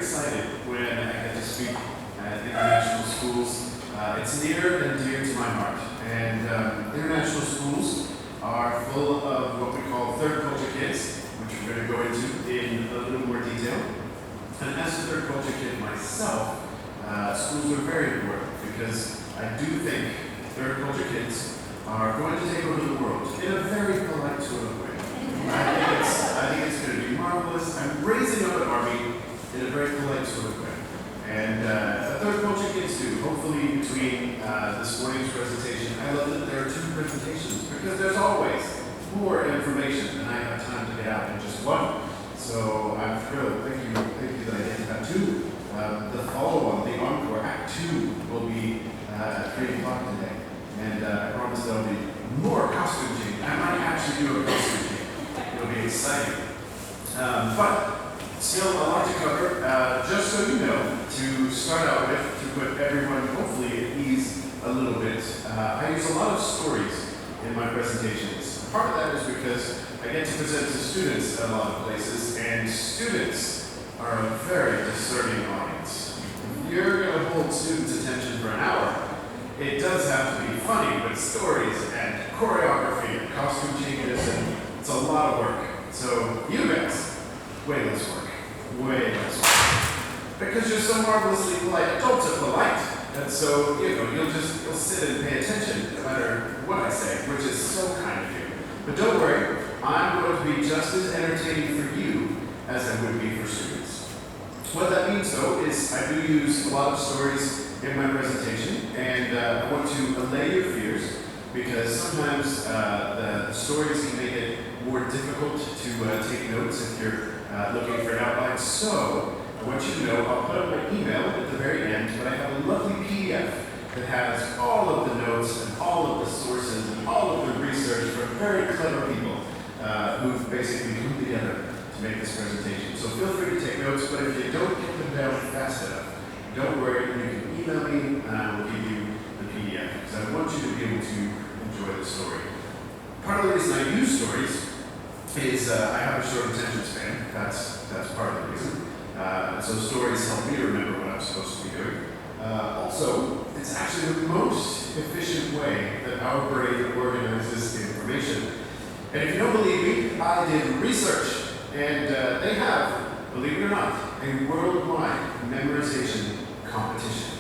excited when I get to speak at international schools. It's near and dear to my heart. And international schools are full of what we call third culture kids, which we're going to go into in a little more detail. And as a third culture kid myself, schools are very important because I do think third culture kids are going to take over the world in a very polite sort of way. I think it's going to be marvelous. I'm raising up an army in a very polite sort of way. And third culture kids do. Hopefully between this morning's presentation, I love that there are two presentations because there's always more information than I have time to get out in just one. So I'm thrilled. Thank you that I get to have two. The follow-on, the encore, Act 2 will be at 3 o'clock today. And I promise there'll be more costume change. I might actually do a costume change. It'll be exciting. But still a lot to cover. Just so you know, to start out with, to put everyone hopefully at ease a little bit, I use a lot of stories in my presentations. Part of that is because I get to present to students at a lot of places, and students are a very discerning audience. If you're going to hold students' attention for an hour, it does have to be funny with stories and choreography and costume changes, and it's a lot of work. So you guys, way less work. Way less work. Because you're so marvelously polite. Adults are polite. And so, you'll sit and pay attention no matter what I say, which is so kind of you. But don't worry, I'm going to be just as entertaining for you as I would be for students. What that means, though, is I do use a lot of stories in my presentation, and I want to allay your fears, because sometimes the stories can make it more difficult to take notes if you're looking for an outline. So I want you to know, I'll put up my email at the very end, but I have a lovely PDF that has all of the notes and all of the sources and all of the research from very clever people who've basically come together to make this presentation. So feel free to take notes, but if you don't get them down fast enough, don't worry, you can email me and I will give you the PDF, because I want you to be able to enjoy the story. Part of the reason I use stories is I have a short attention span. That's part of the reason. So stories help me remember what I'm supposed to be doing. Also, it's actually the most efficient way that our brain organizes information. And if you don't believe me, I did research, and they have, believe it or not, a worldwide memorization competition,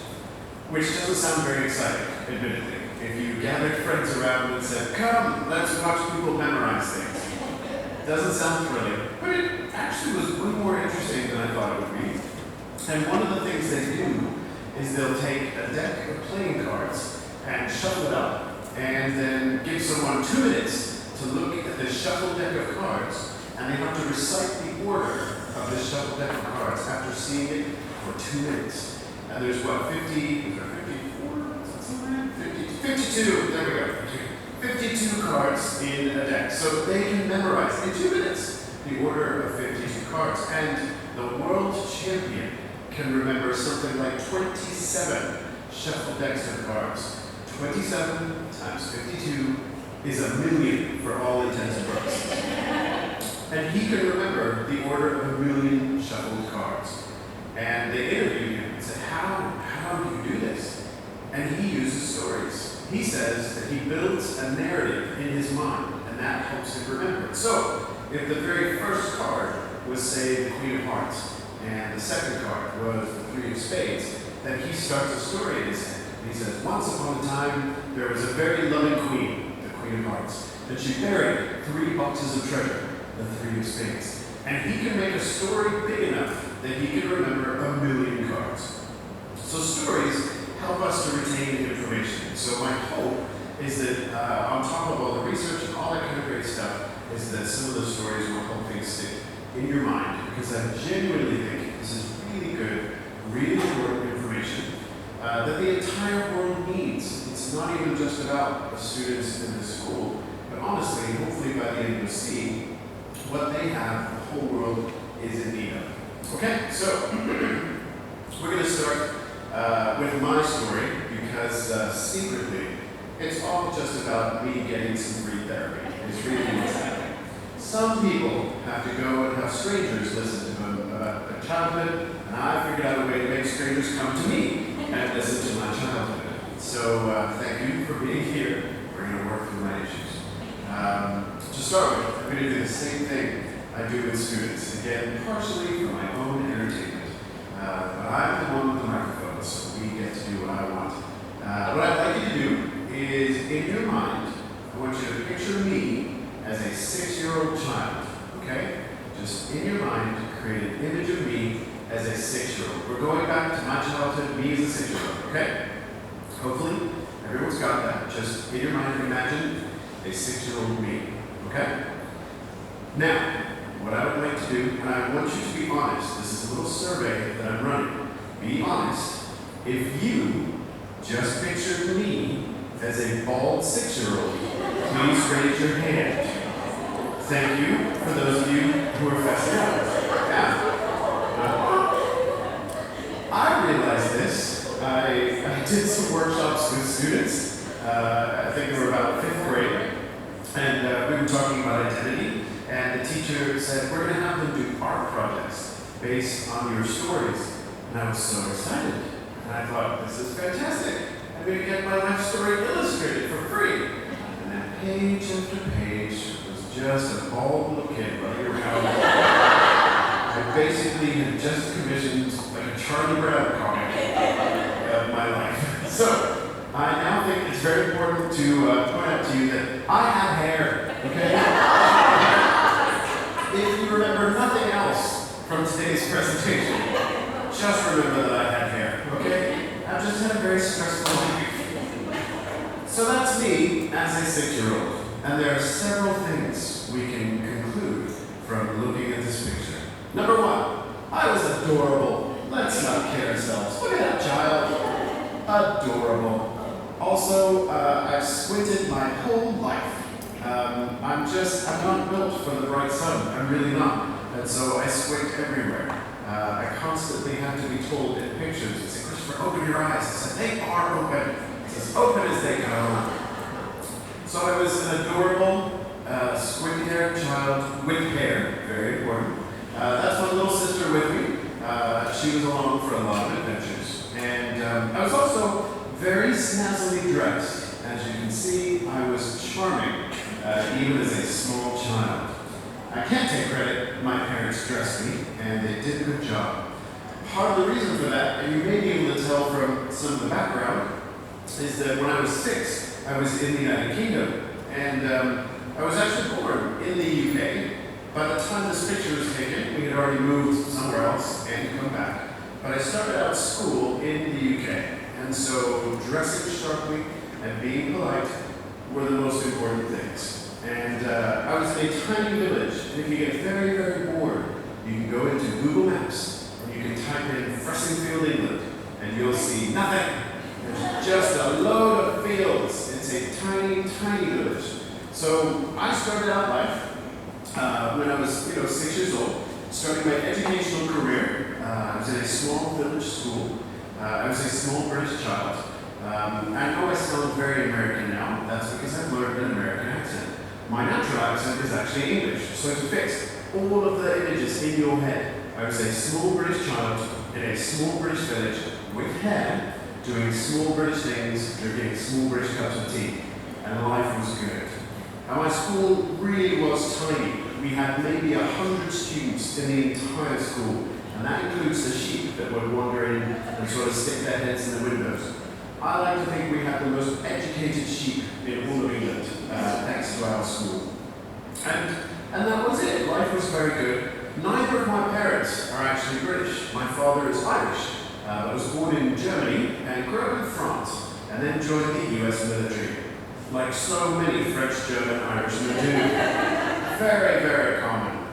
which doesn't sound very exciting, admittedly. If you gathered friends around and said, "Come, let's watch people memorize things," doesn't sound thrilling, but it actually was way more interesting than I thought it would be. And one of the things they do is they'll take a deck of playing cards and shuffle it up, and then give someone 2 minutes to look at this shuffled deck of cards, and they have to recite the order of this shuffled deck of cards after seeing it for 2 minutes. And there's what, 52, there we go, 52 cards in a deck. So they can memorize in 2 minutes the order of 52 cards. And the world champion can remember something like 27 shuffled decks of cards. 27 times 52 is 1,000,000 for all intents and purposes. And he can remember the order of 1,000,000 shuffled cards. And they interviewed him and said, how do you do this? And he uses stories. He says that he builds a narrative in his mind, and that helps him remember it. So, if the very first card was, say, the Queen of Hearts, and the second card was the Three of Spades, then he starts a story in his head. And he says, once upon a time, there was a very loving queen, the Queen of Hearts, and she buried 3 boxes of treasure, the Three of Spades. And he can make a story big enough that he can remember 1,000,000 cards. So stories help us to retain information. So my hope is that on top of all the research and all that kind of great stuff, is that some of the stories will help things stick in your mind, because I genuinely think this is really good, really important information that the entire world needs. It's not even just about the students in this school, but honestly, hopefully by the end you'll see what they have, the whole world is in need of. Okay, so we're going to start with my story, because secretly, it's all just about me getting some free therapy. It's really what's happening. Some people have to go and have strangers listen to them a childhood, and I figured out a way to make strangers come to me and listen to my childhood. So thank you for being here. We're going to work through my issues. To start with, I'm going to do the same thing I do with students, again, partially for my own entertainment. But I'm the one with the microphone, so we get to do what I want. What I'd like you to do is, in your mind, I want you to picture me as a 6-year-old child, okay? Just in your mind, create an image of me as a 6-year-old. We're going back to my childhood, me as a 6-year-old, okay? Hopefully, everyone's got that. Just in your mind, imagine a 6-year-old me, okay? Now, what I would like to do, and I want you to be honest, this is a little survey that I'm running. Be honest. If you just pictured me as a bald 6-year-old, please raise your hand. Thank you for those of you who are fessing up. Yeah. I realized this. I did some workshops with students. I think they were about 5th grade. And we were talking about identity. And the teacher said, we're going to have them do art projects based on your stories. And I was so excited. And I thought, this is fantastic. I'm going to get my life story illustrated for free. And then page after page was just a bald little kid running around. I basically had just commissioned like a Charlie Brown comic of my life. So I now think it's very important to point out to you that I have hair, okay? If you remember nothing else from today's presentation, just remember that I had hair, okay? I've just had a very stressful life. So that's me as a 6-year-old. And there are several things we can conclude from looking at this picture. Number one, I was adorable. Let's not kid ourselves. Look at that child. Adorable. Also, I've squinted my whole life. I'm not built for the bright sun. I'm really not. And so I squint everywhere. I constantly have to be told in pictures, it's like, Christopher, open your eyes. I said, they are open. It's as open as they go. So I was an adorable, squinty-haired child with hair, very important. That's my little sister with me. She was along for a lot of adventures. And I was also very snazzily dressed. As you can see, I was charming, even as a small child. I can't take credit. My parents dressed me, and they did a good job. Part of the reason for that, and you may be able to tell from some of the background, is that when I was 6, I was in the United Kingdom. And I was actually born in the UK. By the time this picture was taken, we had already moved somewhere else and come back. But I started out school in the UK. And so dressing sharply and being polite were the most important things. And I was in a tiny village, and if you get very, very bored, you can go into Google Maps, and you can type in Fressingfield, England, and you'll see nothing. There's just a load of fields. It's a tiny, tiny village. So I started out life when I was 6 years old, starting my educational career. I was in a small village school. I was a small British child. I know I sound very American now. That's because I've learned an American accent. My natural accent is actually English, so to fix all of the images in your head, I was a small British child in a small British village with hair, doing small British things, drinking small British cups of tea, and life was good. And my school really was tiny. We had maybe 100 students in the entire school, and that includes the sheep that would wander in and sort of stick their heads in the windows. I like to think we have the most educated sheep in all of England next to our school. And that was it. Life was very good. Neither of my parents are actually British. My father is Irish, but was born in Germany and grew up in France, and then joined the US military. Like so many French, German, Irishmen do. Very, very common.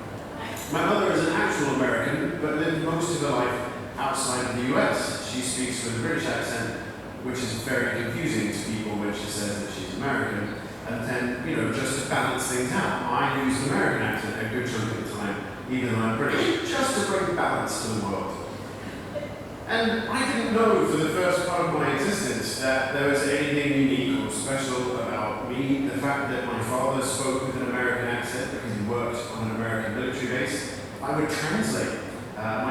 My mother is an actual American, but lived most of her life outside of the US. She speaks with a British accent, which is very confusing to people when she says that she's American. And then, just to balance things out, I use an American accent a good chunk of the time, even though I'm British, just to bring balance to the world. And I didn't know for the first part of my existence that there was anything unique or special about me. The fact that my father spoke with an American accent because he worked on an American military base, I would translate. My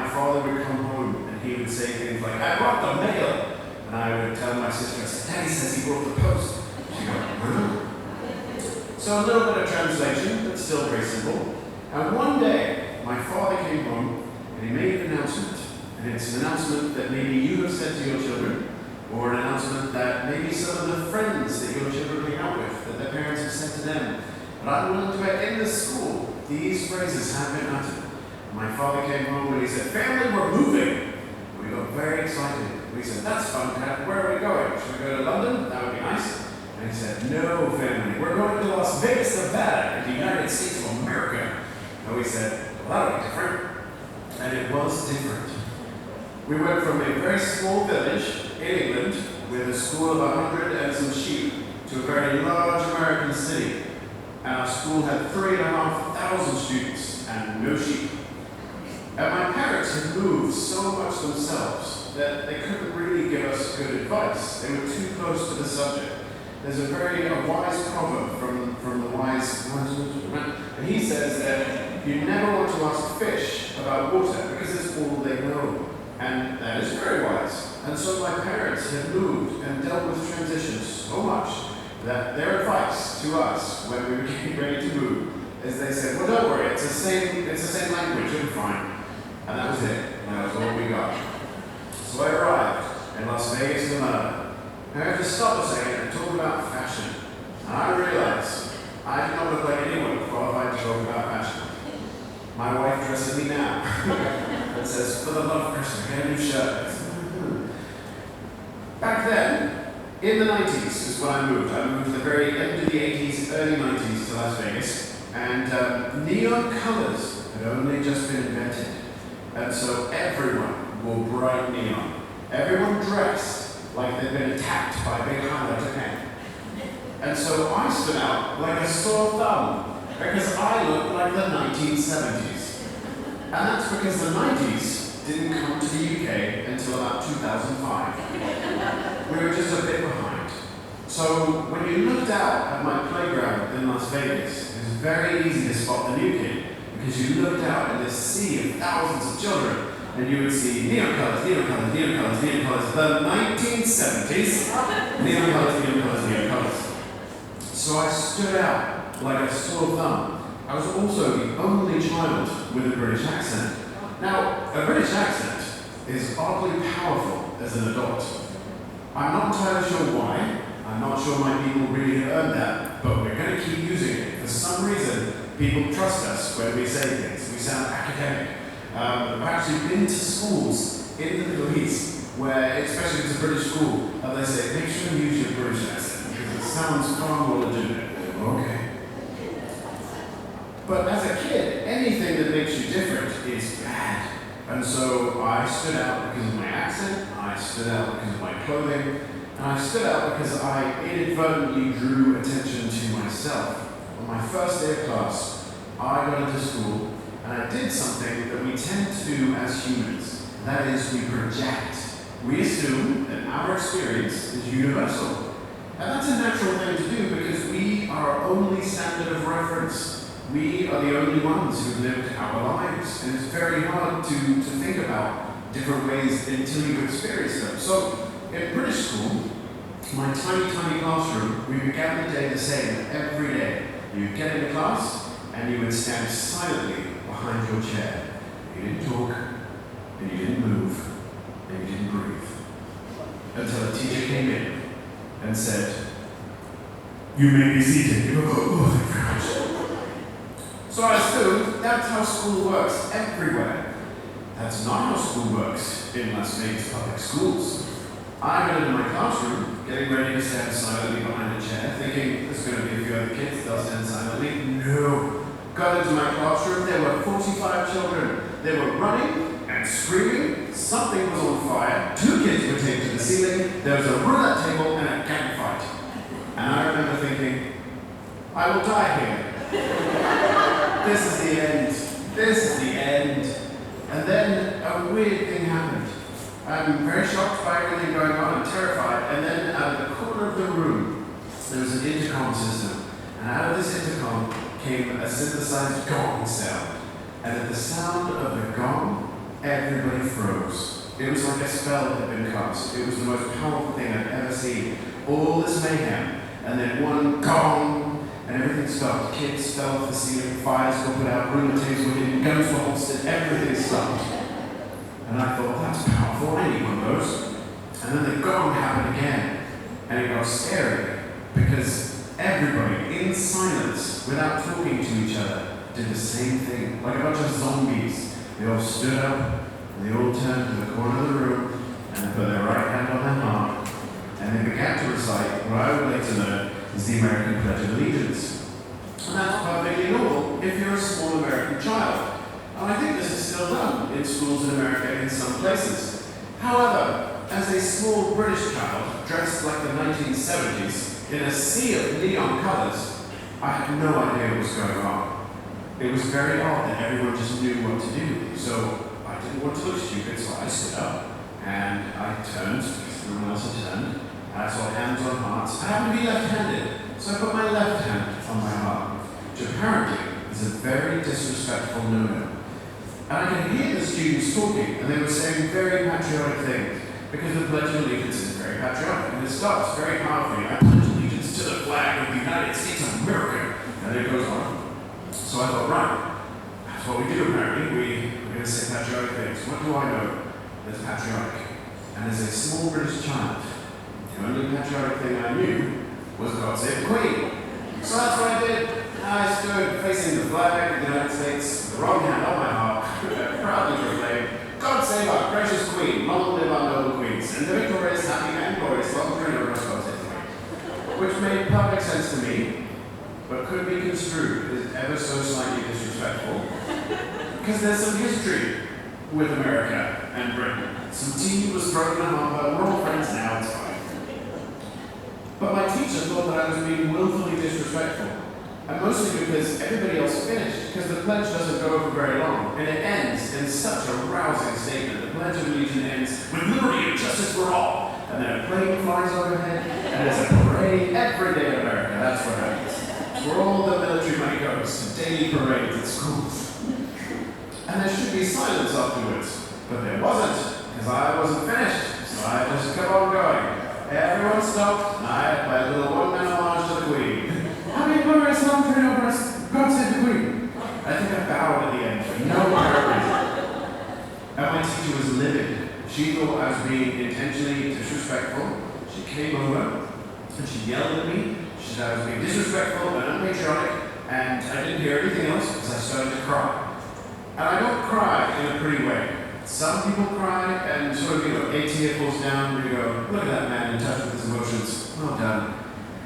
would say things like, "I brought the mail." And I would tell my sister, I said, "Daddy says he brought the post." She'd go, "Huh?" So a little bit of translation, but still very simple. And one day, my father came home and he made an announcement. And it's an announcement that maybe you have said to your children, or an announcement that maybe some of the friends that your children hang out with, that their parents have said to them. But I wanted to bet in the school, these phrases have been uttered. My father came home and he said, "Family, we're moving." We got very excited. We said, "That's fun, Dad. Where are we going? Should we go to London? That would be nice." And he said, "No, family. We're going to Las Vegas, Nevada, in the United States of America." And we said, "Well, that'll be different." And it was different. We went from a very small village in England with a school of 100 and some sheep to a very large American city. And our school had 3,500 students and no sheep. And my parents had moved so much themselves that they couldn't really give us good advice. They were too close to the subject. There's a very wise proverb from the wise man, and he says that you never want to ask fish about water because it's all they know. And that is very wise. And so my parents had moved and dealt with transitions so much that their advice to us when we were getting ready to move is they said, "Well, don't worry, it's the same language, you'll be fine." And that was it. And that was all we got. So I arrived in Las Vegas, Nevada. And I had to stop a second and talk about fashion. And I realized I did not look like anyone qualified to talk about fashion. My wife dresses me now and says, "For the love of Christ, get a new shirt." Back then, in the 90s is when I moved. I moved at the very end of the 80s, early 90s to Las Vegas. And neon colors had only just been invented. And so everyone wore bright neon. Everyone dressed like they'd been attacked by a big highlighter pen. And so I stood out like a sore thumb because I looked like the 1970s. And that's because the 90s didn't come to the UK until about 2005. We were just a bit behind. So when you looked out at my playground in Las Vegas, it was very easy to spot the new kid because you looked out at this sea of thousands of children and you would see neon colors, neon colors, neon colors, neon colors. The 1970s, neon colors, neon colors, neon colors. So I stood out like a sore thumb. I was also the only child with a British accent. Now, a British accent is oddly powerful as an adult. I'm not entirely sure why. I'm not sure my people really earned that, but we're going to keep using it. For some reason, people trust us when we say things. We sound academic. I've actually been to schools in the Middle East where, especially if it's a British school, they say, "Make sure you use your British accent because it sounds far more legitimate." Okay. But as a kid, anything that makes you different is bad. And so I stood out because of my accent, I stood out because of my clothing, and I stood out because I inadvertently drew attention to myself. On my first day of class, I got into school and I did something that we tend to do as humans. That is, we project. We assume that our experience is universal. And that's a natural thing to do because we are our only standard of reference. We are the only ones who've lived our lives. And it's very hard to think about different ways until you experience them. So, in British school, my tiny, tiny classroom, we began the day the same every day. You'd get into class, and you would stand silently behind your chair. You didn't talk, and you didn't move, and you didn't breathe. Until a teacher came in and said, "You may be seated." You go, "Oh, thank you very much." So I assumed that's how school works everywhere. That's not how school works in Las Vegas public schools. I got into my classroom, getting ready to stand silently behind a chair, thinking there's going to be a few other kids, they'll stand silently. No. Got into my classroom, there were 45 children. They were running and screaming, something was on fire, 2 kids were taped to the ceiling, there was a roulette table and a gang fight. And I remember thinking, I will die here. This is the end. This is the end. And then a weird thing happened. I'm very shocked by everything going on. I'm terrified. And then out of the corner of the room, there was an intercom system. And out of this intercom came a synthesized gong sound. And at the sound of the gong, everybody froze. It was like a spell had been cast. It was the most powerful thing I've ever seen. All this mayhem, and then one gong, and everything stopped. Kids fell off the ceiling, fires were put out, lunatics were hidden, guns were holstered, everything stopped. And I thought, that's powerful, I need one of those. And then the gong happened again, and it got scary, because everybody, in silence, without talking to each other, did the same thing, like a bunch of zombies. They all stood up, and they all turned to the corner of the room, and put their right hand on their heart, and they began to recite what I would later learn is the American Pledge of Allegiance. And that's perfectly normal if you're a small American child. And I think this is still done in schools in America in some places. However, as a small British child, dressed like the 1970s, in a sea of neon colors, I had no idea what was going on. It was very odd that everyone just knew what to do. So I didn't want to look stupid, so I stood up, and I turned, everyone else had turned, and I saw hands on hearts. I happened to be left-handed, so I put my left hand on my heart, which apparently is a very disrespectful no-no. And I could hear the students talking, and they were saying very patriotic things, because the Pledge of Allegiance is very patriotic, and it starts very powerfully. I pledge allegiance to the flag of the United States of America, and it goes on. So I thought, right, that's what we do apparently, we're going to say patriotic things. What do I know that's patriotic? And as a small British child, the only patriotic thing I knew was God Save the Queen. So that's what I did. I stood facing the flag of the United States, the wrong hand on my heart, proudly proclaimed, God save our gracious Queen, long live our noble queens, and the victorious, happy, and glorious long reign of us, God save the Queen. Which made perfect sense to me, but could be construed as ever so slightly disrespectful, because there's some history with America and Britain. Some tea was thrown in the harbor, we're all friends now, it's fine. But my teacher thought that I was being willfully disrespectful, and mostly because everybody else finished, because the pledge doesn't go over very long, and it ends in such a rousing statement. The Pledge of Allegiance ends with liberty and justice for all, and then a plane flies overhead, and there's a parade every day in America. That's what happens. Where all the military money goes to daily parades at schools. And there should be silence afterwards, but there wasn't, because I wasn't finished, so I just kept on going. Everyone stopped, and I had my little one-man homage to the Queen. Happy glorious long reign over us, God save the Queen. I think I bowed at the end for no apparent reason. And my teacher was livid. She thought I was being intentionally disrespectful. She came over, and she yelled at me. She said I was being disrespectful and unpatriotic, and I didn't hear anything else because I started to cry. And I don't cry in a pretty way. Some people cry and sort of, a tear falls down and you go, look at that man in touch with his emotions. Well done.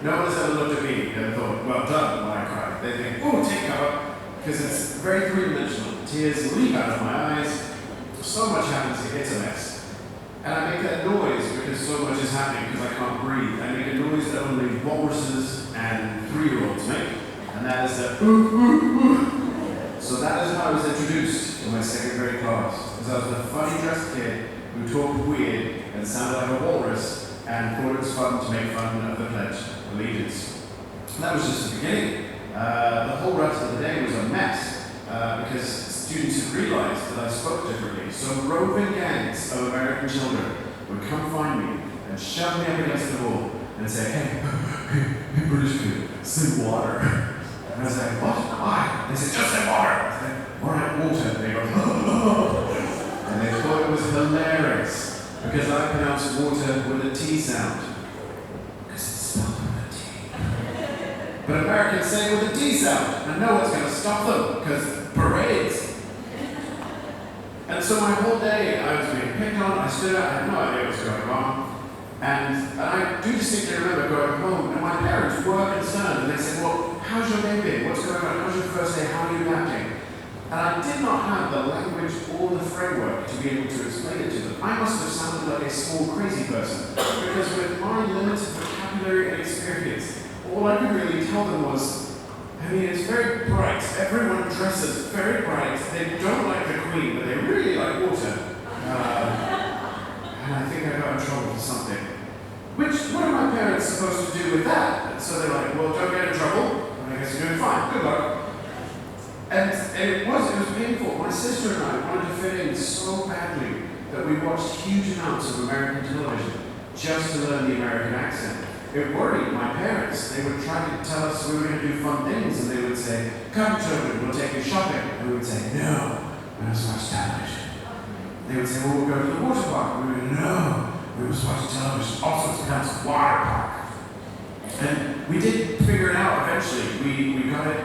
No one has ever looked at me and thought, well done, when I cry. They think, oh, take cover, because it's very three-dimensional. Tears leap out of my eyes. So much happens, it's a mess. And I make that noise because so much is happening because I can't breathe. I make a noise that only walruses and 3-year-olds make. And that is the ooh, ooh, ooh. So that is how I was introduced in my second grade class. Because I was a funny dressed kid who talked weird and sounded like a walrus and thought it was fun to make fun of the Pledge of Allegiance. And that was just the beginning. The whole rest of the day was a mess because students had realized that I spoke differently. So roving gangs of American children would come find me and shove me up against the wall and say, hey, British kid, say water. And I was like, what? Why? They said, just say water. I said, all right, water. And they go, oh. And they thought it was hilarious because I pronounced water with a T sound. Because it's spelled with a T. But Americans say it with a D sound, and no one's going to stop them because parades. And so my whole day I was being picked on, I stood up, I had no idea what was going on. And I do distinctly remember going home, and my parents were concerned, and they said, well, how's your day been? What's going on? How's your first day? How are you acting? And I did not have the language or the framework to be able to explain it to them. I must have sounded like a small crazy person, because with my limited vocabulary and experience, all I could really tell them was, I mean, it's very bright. Everyone dresses very bright. They don't like the Queen, but they really like water. And I think I got in trouble for something. Which, what are my parents supposed to do with that? And so they're like, well, don't get in trouble. And I guess you're doing fine. Good luck. And it was painful. My sister and I wanted to fit in so badly that we watched huge amounts of American television just to learn the American accent. It worried my parents. They would try to tell us we were going to do fun things, and they would say, "Come, children, we'll take you shopping." And we would say, "No, we must watch television." They would say, "Well, we'll go to the water park." We would go, "No, we must watch television." Also, it's pronounced water park. And we did figure it out eventually. We got it,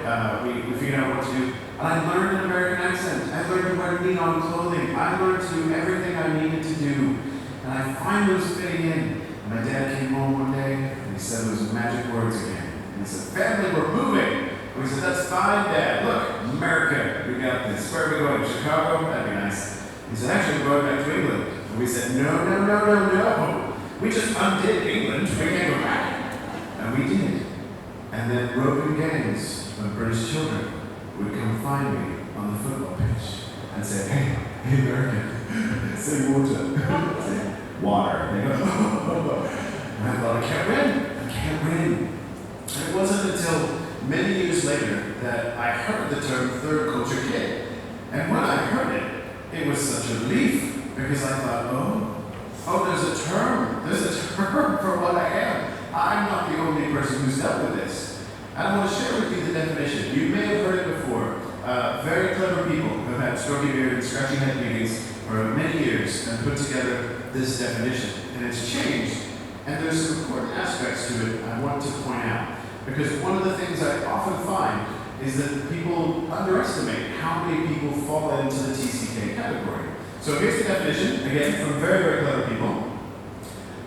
we figured out what to do. And I learned an American accent. I learned to wear neon clothing. I learned to do everything I needed to do. And I finally was fitting in. And my dad came home one day, and he said those magic words again. And he said, "Family, we're moving." And we said, "That's fine, Dad. Look, America, we got this. Where are we going? Chicago? That'd be nice." He said, "Actually, we're going back to England." And we said, "No, no, no, no, no. We just undid England. We can't go back." And we did. And then roving gangs of British children would come find me on the football pitch and say, hey, American, say water." Say water. They go, and I thought, I can't win. And it wasn't until many years later that I heard the term third culture kid. And when I heard it, it was such a relief, because I thought, there's a term for what I am. I'm not the only person who's dealt with this. And I want to share with you the definition. You may have heard it before. Very clever people have had stroking beard and scratching head meetings for many years and put together this definition. And it's changed. And there's some important aspects to it I want to point out. Because one of the things I often find is that people underestimate how many people fall into the TCK category. So here's the definition, again, from very, very clever people.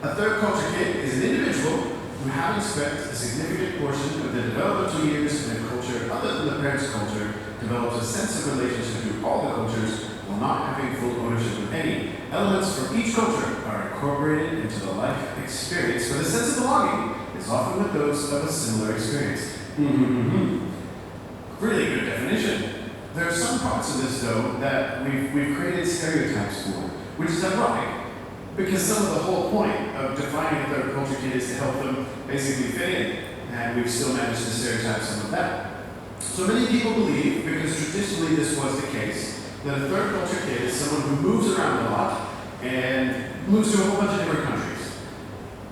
A third culture kid is an individual who, having spent a significant portion of their developmental years in a culture other than the parent's culture, develops a sense of relationship to all the cultures while not having full ownership of any. Elements from each culture are incorporated into the life experience, but the sense of belonging is often with those of a similar experience. Really good definition. There are some parts of this, though, that we've created stereotypes for, which is ironic, because some of the whole point of defining a third culture kid is to help them basically fit in, and we've still managed to stereotype some of that. So many people believe, because traditionally this was the case, that a third culture kid is someone who moves around a lot and moves to a whole bunch of different countries.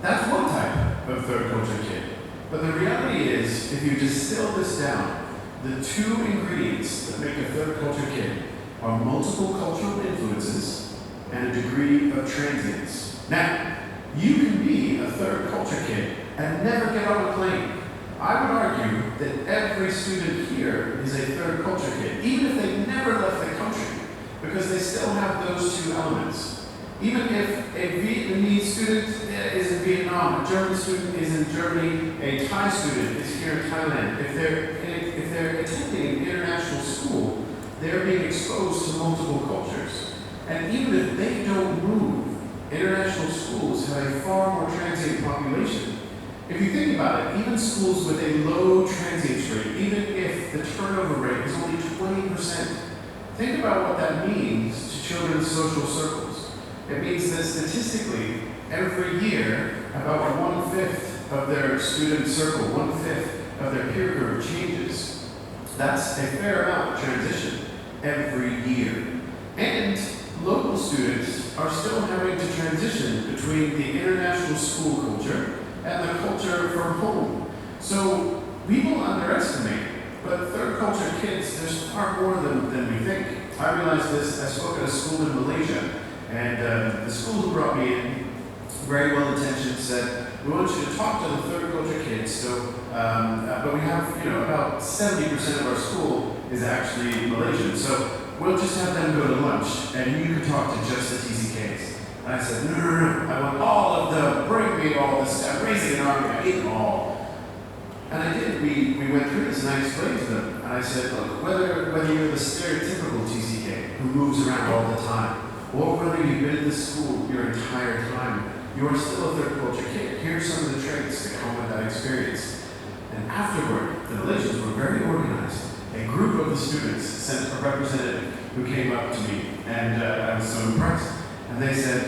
That's one type of third culture kid. But the reality is, if you distill this down, the two ingredients that make a third culture kid are multiple cultural influences and a degree of transience. Now, you can be a third culture kid and never get on a plane. I would argue that every student here is a third culture kid, even if they never left the country, because they still have those two elements. Even if a Vietnamese student is in Vietnam, a German student is in Germany, a Thai student is here in Thailand, if they're attending international school, they're being exposed to multiple cultures. And even if they don't move, international schools have a far more transient population. If you think about it, even schools with a low transience rate, even if the turnover rate is only 20%, think about what that means to children's social circles. It means that statistically, every year, about 1/5 of their student circle, 1/5 of their peer group changes. That's a fair amount of transition every year. And local students are still having to transition between the international school culture and the culture from home. So people underestimate, but third culture kids, there's far more than we think. I realized this, I spoke at a school in Malaysia, and the school who brought me in, very well intentioned, said, "We want you to talk to the third culture kids, but we have, about 70% of our school is actually Malaysian, so we'll just have them go to lunch, and you can talk to just the TCKs. And I said, no, I want all of them, bring me all this, I'm raising an army, I need them all. And I did, we went through this, and I explained to them, and I said, look, whether you're the stereotypical TCK who moves around all the time, or whether you've been in this school your entire time, you are still a third culture kid. Here's some of the traits that come with that experience. And afterward, the Malaysians were very organized. A group of the students sent a representative who came up to me, and I was so impressed. And they said,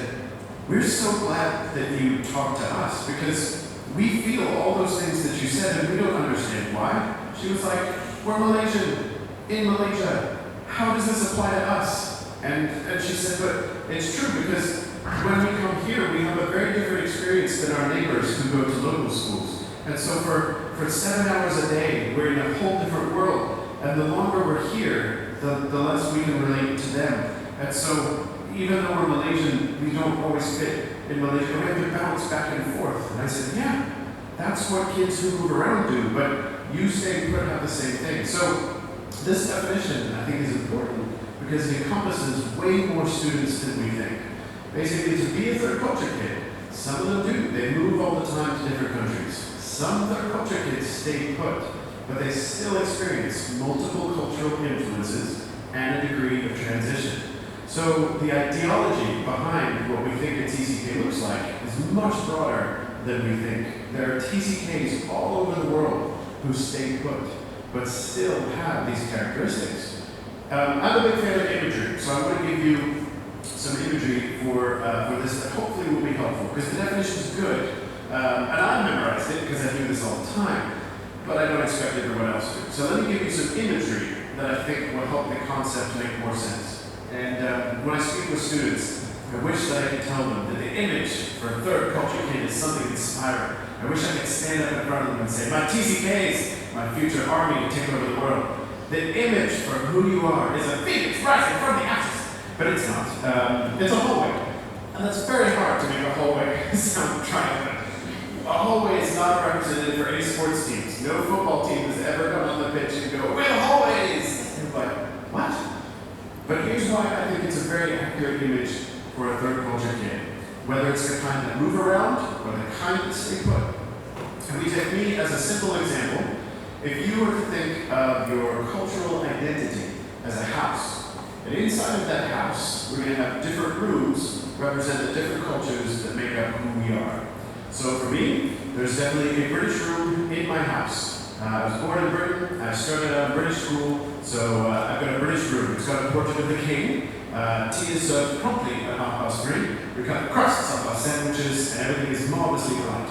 "We're so glad that you talked to us, because we feel all those things that you said, and we don't understand why." She was like, "We're Malaysian, in Malaysia. How does this apply to us?" And she said, it's true because when we come here, we have a very different experience than our neighbors who go to local schools. And so for 7 hours a day, we're in a whole different world. And the longer we're here, the less we can relate to them. And so even though we're Malaysian, we don't always fit in Malaysia. We have to bounce back and forth. And I said, yeah, that's what kids who move around do, but you stay put have the same thing. So this definition, I think, is important because it encompasses way more students than we think. Basically, to be a third culture kid, some of them do. They move all the time to different countries. Some third culture kids stay put, but they still experience multiple cultural influences and a degree of transition. So the ideology behind what we think a TCK looks like is much broader than we think. There are TCKs all over the world who stay put, but still have these characteristics. I'm a big fan of imagery, so I want to give you some imagery for this that hopefully will be helpful, because the definition is good, and I memorized it because I do this all the time, but I don't expect everyone else to. So let me give you some imagery that I think will help the concept make more sense. And when I speak with students, I wish that I could tell them that the image for a third culture kid is something inspiring. I wish I could stand up in front of them and say, my TCKs, my future army to take over the world. The image for who you are is a phoenix rising from the ashes. But it's not. It's a hallway. And that's very hard to make a hallway sound triumphant. A hallway is not represented for any sports teams. No football team has ever gone on the pitch and go, we're the hallways! And you're like, what? But here's why I think it's a very accurate image for a third culture kid. Whether it's the kind that move around or the kind that stay put. And we take me as a simple example. If you were to think of your cultural identity as a house, and inside of that house, we're going to have different rooms represent the different cultures that make up who we are. So for me, there's definitely a British room in my house. I was born in Britain, I started out in British school, so I've got a British room. It's got a portrait of the king. Tea is served promptly at 3:30. We cut crusts off our sandwiches, and everything is marvelously bright.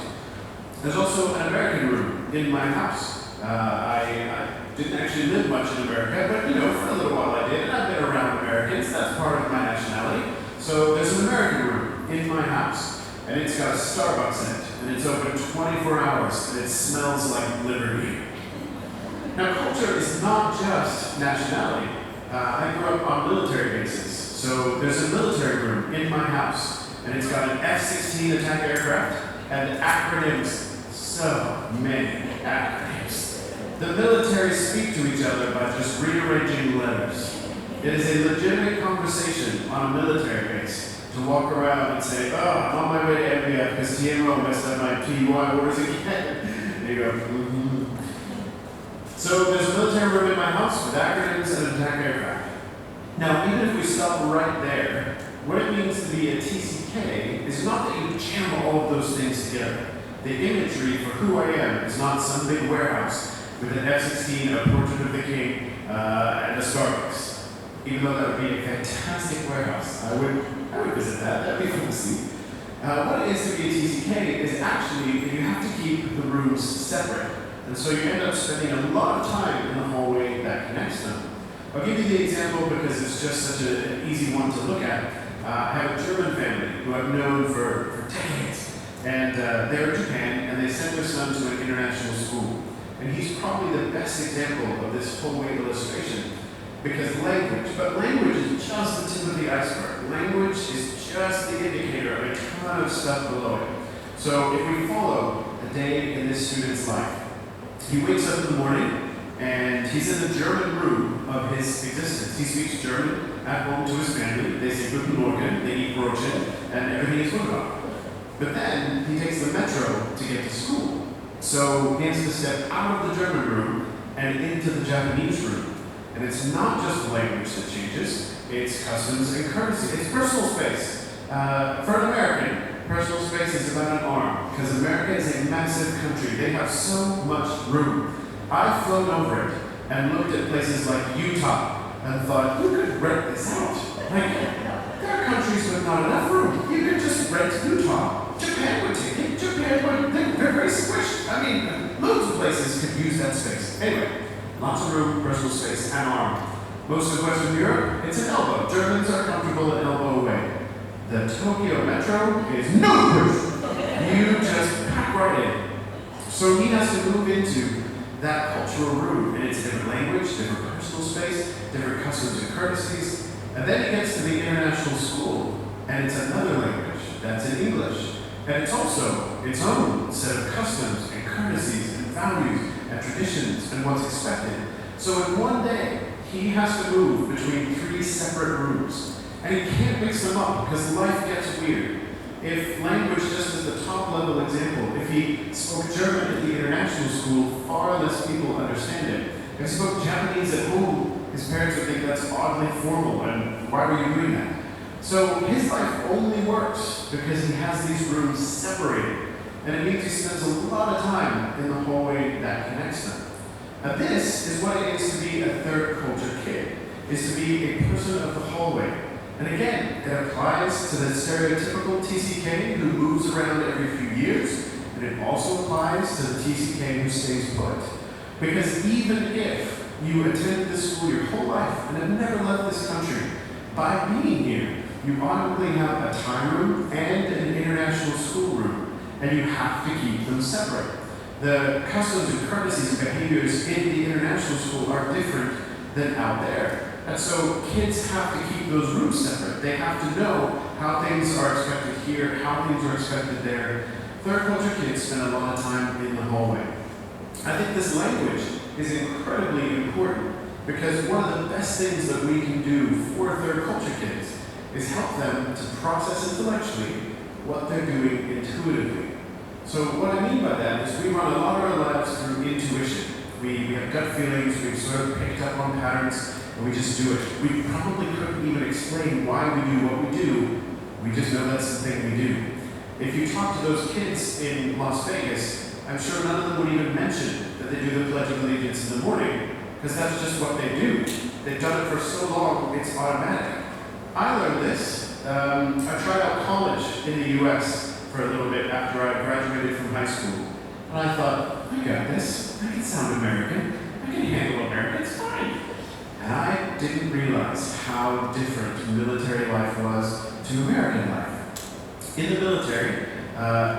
There's also an American room in my house. I didn't actually live much in America, but for a little while I did, and I've been around Americans. That's part of my nationality. So there's an American room in my house, and it's got a Starbucks in it, and it's open 24 hours, and it smells like liberty. Now, culture is not just nationality. I grew up on military bases, so there's a military room in my house, and it's got an F-16 attack aircraft, and acronyms, so many acronyms. The military speak to each other by just rearranging letters. It is a legitimate conversation on a military base to walk around and say, oh, I'm on my way to MBF because TMO messed up my PUI orders again. And you go, mm-hmm. So there's a military room in my house with acronyms and an attack aircraft. Now, even if we stop right there, what it means to be a TCK is not that you jam all of those things together. The imagery for who I am is not some big warehouse with an F-16, a portrait of the king, and a Starbucks. Even though that would be a fantastic warehouse. I would visit that. That'd be fun to see. What it is to be a TCK is actually you have to keep the rooms separate. And so you end up spending a lot of time in the hallway that connects them. I'll give you the example because it's just such an easy one to look at. I have a German family who I've known for decades. And they're in Japan, and they sent their son to an international school. And he's probably the best example of this hallway illustration. Because language is just the tip of the iceberg. Language is just the indicator of a ton of stuff below it. So if we follow a day in this student's life, he wakes up in the morning, and he's in the German room of his existence. He speaks German at home to his family. They say Guten Morgen, they eat Brötchen, and everything is wunderbar. But then he takes the metro to get to school. So he has to step out of the German room and into the Japanese room. And it's not just language that changes, it's customs and courtesy. It's personal space. For an American, personal space is about an arm, because America is a massive country. They have so much room. I've flown over it and looked at places like Utah and thought, you could rent this out. Like, there are countries with not enough room. You could just rent Utah. Japan would take it. They're very squished. I mean, loads of places could use that space. Anyway, lots of room, personal space, and arm. Most of Western Europe, it's an elbow. Germans are comfortable an elbow away. The Tokyo Metro is no proof. You just pack right in. So he has to move into that cultural room, and it's a different language, different personal space, different customs and courtesies. And then he gets to the international school, and it's another language, that's in English. And it's also its own set of customs and courtesies and values and traditions and what's expected. So in one day, he has to move between 3 separate rooms. And he can't mix them up because life gets weird. If language, just as the top level example, if he spoke German at the international school, far less people understand it. If he spoke Japanese at home, his parents would think that's oddly formal, and why were you doing that? So his life only works because he has these rooms separated, and it means he spends a lot of time in the hallway that connects them. Now this is what it means to be a third culture kid, is to be a person of the hallway. And again, it applies to the stereotypical TCK who moves around every few years, and it also applies to the TCK who stays put. Because even if you attended this school your whole life and have never left this country, by being here, you automatically have a time room and an international school room, and you have to keep them separate. The customs and courtesies and behaviors in the international school are different than out there. And so kids have to keep those rooms separate. They have to know how things are expected here, how things are expected there. Third culture kids spend a lot of time in the hallway. I think this language is incredibly important because one of the best things that we can do for third culture kids is help them to process intellectually what they're doing intuitively. So what I mean by that is we run a lot of our lives through intuition. We have gut feelings, we've sort of picked up on patterns, and we just do it. We probably couldn't even explain why we do what we do. We just know that's the thing we do. If you talk to those kids in Las Vegas, I'm sure none of them would even mention that they do the Pledge of Allegiance in the morning, because that's just what they do. They've done it for so long, it's automatic. I learned this. I tried out college in the US for a little bit after I graduated from high school. And I thought, I got this. I can sound American. I can handle America. It's fine. And I didn't realize how different military life was to American life. In the military,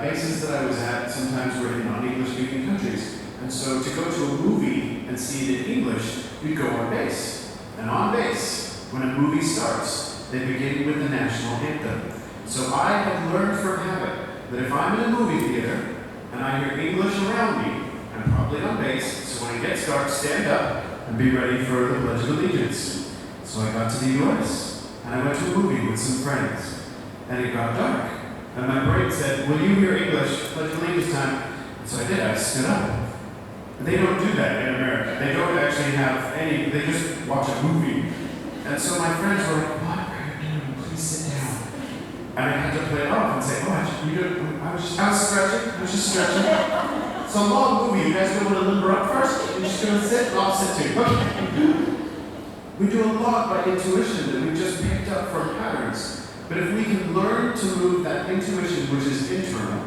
bases that I was at sometimes were in non-English-speaking countries. And so to go to a movie and see it in English, we'd go on base. And on base, when a movie starts, they begin with the national anthem. So I had learned from habit that if I'm in a movie theater and I hear English around me, I'm probably on base, so when it gets dark, stand up and be ready for the Pledge of Allegiance. So I got to the US, and I went to a movie with some friends, and it got dark. And my brain said, will you hear English, Pledge of Allegiance time? And so I did, I stood up. But they don't do that in America. They don't actually have any, they just watch a movie. And so my friends were like, what are you doing? Please sit down. And I had to play it off and say, oh, I was just stretching. It's a long movie. You guys don't want to limber up first? You're just going to sit? I'll sit too. Okay. We do a lot by intuition that we just picked up from patterns. But if we can learn to move that intuition, which is internal,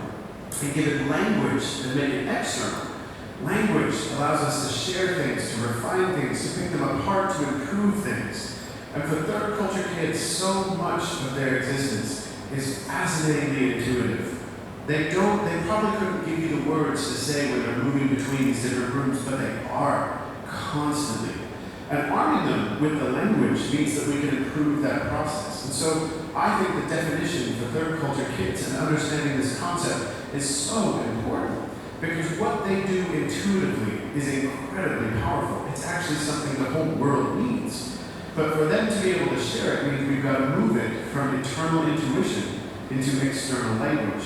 and give it language and make it external, language allows us to share things, to refine things, to pick them apart, to improve things. And for third culture kids, so much of their existence is fascinatingly intuitive. They probably couldn't give you the words to say when they're moving between these different rooms, but they are constantly. And arming them with the language means that we can improve that process. And so I think the definition for third culture kids and understanding this concept is so important. Because what they do intuitively is incredibly powerful. It's actually something the whole world needs. But for them to be able to share it means we've got to move it from internal intuition into external language.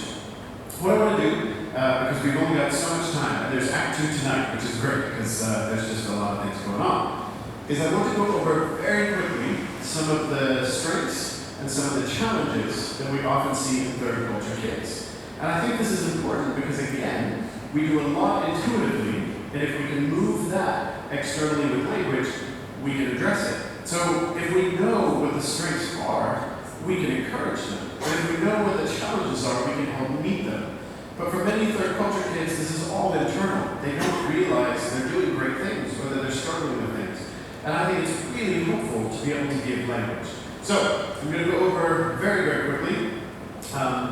What I want to do, because we've only got so much time, and there's Act 2 tonight, which is great because there's just a lot of things going on, is I want to go over very quickly some of the strengths and some of the challenges that we often see in third culture kids. And I think this is important because, again, we do a lot intuitively, and if we can move that externally with language, we can address it. So if we know what the strengths are, we can encourage them. But if we know what the challenges are, we can help meet them. But for many third culture kids, this is all internal. They don't realize they're doing great things, or that they're struggling with things. And I think it's really helpful to be able to give language. So, I'm going to go over very, very quickly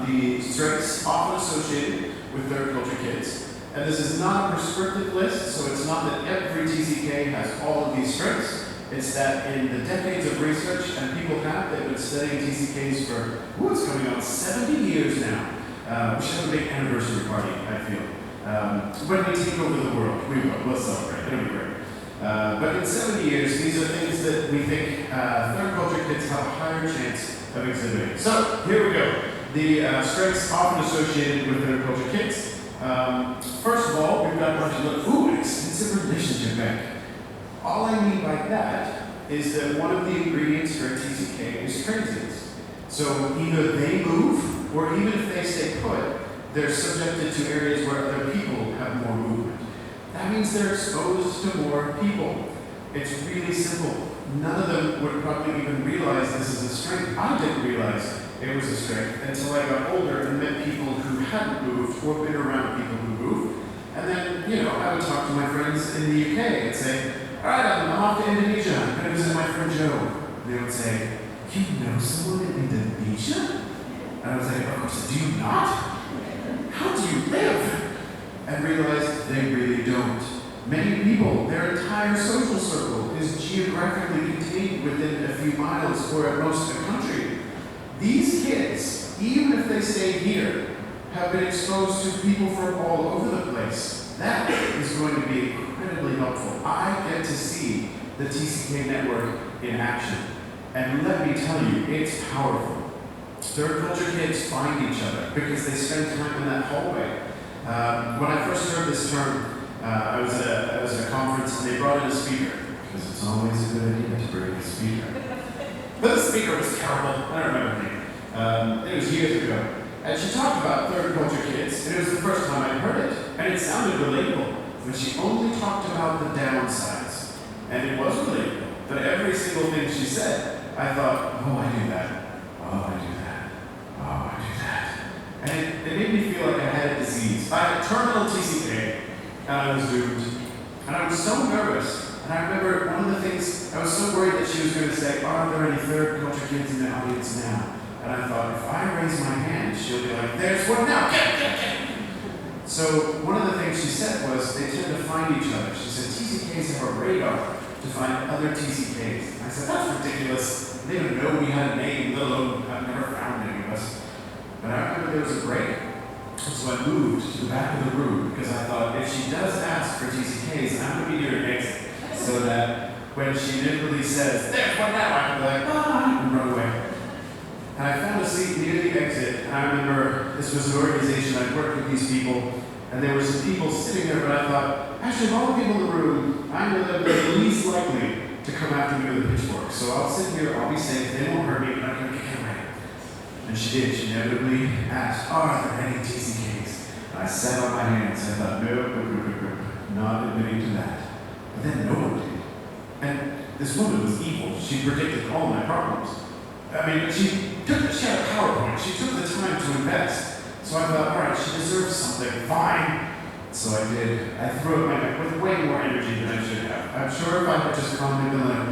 the strengths often associated with third culture kids. And this is not a prescriptive list, so it's not that every TCK has all of these strengths. It's that in the decades of research, and people they've been studying TCKs for, it's coming on 70 years now. We should have a big anniversary party, I feel. When we take over the world, we'll celebrate, it'll be great. But in 70 years, these are things that we think third culture kids have a higher chance of exhibiting. So, here we go. The strengths often associated with third culture kids. First of all, we've got a bunch of an extensive relationship bank. All I mean by that is that one of the ingredients for a TCK is transience. So either they move, or even if they stay put, they're subjected to areas where other people have more movement. That means they're exposed to more people. It's really simple. None of them would probably even realize this is a strength. I didn't realize it was a strength until I got older and met people who hadn't moved or been around people who moved. And then, I would talk to my friends in the UK and say, all right, I'm off to Indonesia. I'm going to visit my friend Joe. They would say, you know someone in Indonesia? And I was like, of course, do you not? How do you live? And realize they really don't. Many people, their entire social circle is geographically contained within a few miles or at most a country. These kids, even if they stay here, have been exposed to people from all over the place. That is going to be incredibly helpful. I get to see the TCK network in action. And let me tell you, it's powerful. Third culture kids find each other because they spend time in that hallway. When I first heard this term, I was at a conference and they brought in a speaker, because it's always a good idea to bring a speaker. But the speaker was terrible. I don't remember her name. It was years ago. And she talked about third culture kids, and it was the first time I'd heard it. And it sounded relatable, but she only talked about the downsides. And it was relatable. But every single thing she said, I thought, oh, I do that. Oh, I do that. Oh, I do that. And it made me feel like I had a disease. I had terminal TCK, and I was doomed. And I was so nervous. And I remember one of the things, I was so worried that she was going to say, are there any third culture kids in the audience now? And I thought, if I raise my hand, she'll be like, there's one now, get. So one of the things she said was, they tend to find each other. She said, TCKs have a radar to find other TCKs. And I said, that's ridiculous. They don't know we had a name, let alone I've never found any of us. But I remember there was a break. So I moved to the back of the room because I thought, if she does ask for TCKs, I'm going to be near an exit. So that when she literally says, there's one now, I can be like, and run away. And I found a seat near the exit, and I remember this was an organization, I'd worked with these people, and there were some people sitting there, but I thought, actually of all the people in the room, I'm the least likely to come after me with a pitchfork. So I'll sit here, I'll be safe, they won't hurt me, but I'm going to kick it away. And she did. She inevitably asked, are there any TCKs? And I sat on my hands. I thought, nope, not admitting to that. But then no one did. And this woman was evil. She predicted all my problems. I mean, she had a PowerPoint. She took the time to invest. So I thought, all right, she deserves something. Fine. So I did. I threw it at my neck with way more energy than I should have. I'm sure if I had just calmly been like,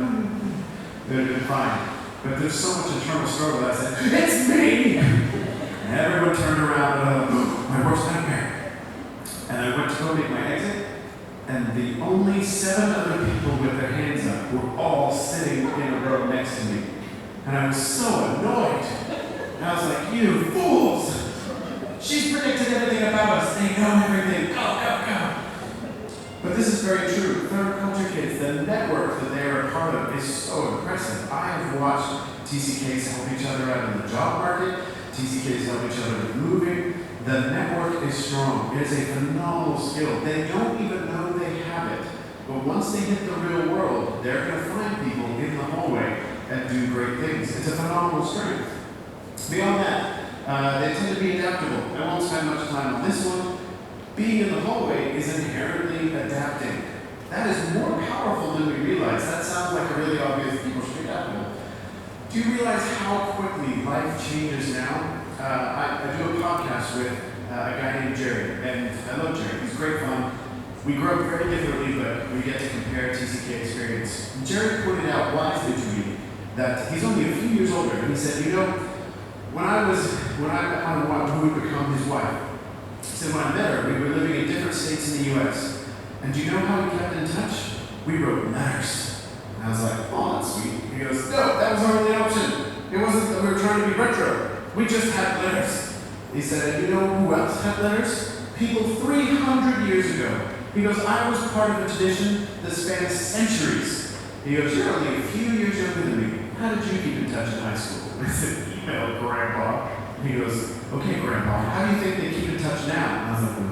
it would have been fine. But there's so much internal struggle that I said, it's me! And everyone turned around, my worst nightmare. And I went to go make my exit, and the only 7 other people with their hands up were all sitting in a row next to me. And I was so annoyed. And I was like, you fools! She's predicted everything about us. They know everything. Go. But this is very true. Third culture kids, the network that they are a part of is so impressive. I have watched TCKs help each other out in the job market. TCKs help each other with moving. The network is strong. It is a phenomenal skill. They don't even know they have it. But once they hit the real world, they're going to find people in the hallway and do great things. It's a phenomenal strength. Beyond that, they tend to be adaptable. I won't spend much time on this one. Being in the hallway is inherently adapting. That is more powerful than we realize. That sounds like a really obvious, people should be adaptable. Do you realize how quickly life changes now? I do a podcast with a guy named Jerry, and I love Jerry. He's great fun. We grew up very differently, but we get to compare TCK experience. Jerry pointed out wisely to me that he's only a few years older, and he said, you know, when I met my wife, who would become his wife, he said when I met her, we were living in different states in the U.S., and do you know how we kept in touch? We wrote letters. And I was like, oh, that's sweet. He goes, no, that was our only option. It wasn't that we were trying to be retro. We just had letters. He said, and you know who else had letters? People 300 years ago. He goes, I was part of a tradition that spans centuries. He goes, you're only a few years younger than me. How did you keep in touch in high school? I said, email, Grandpa. He goes, okay, Grandpa, how do you think they keep in touch now? And I was like,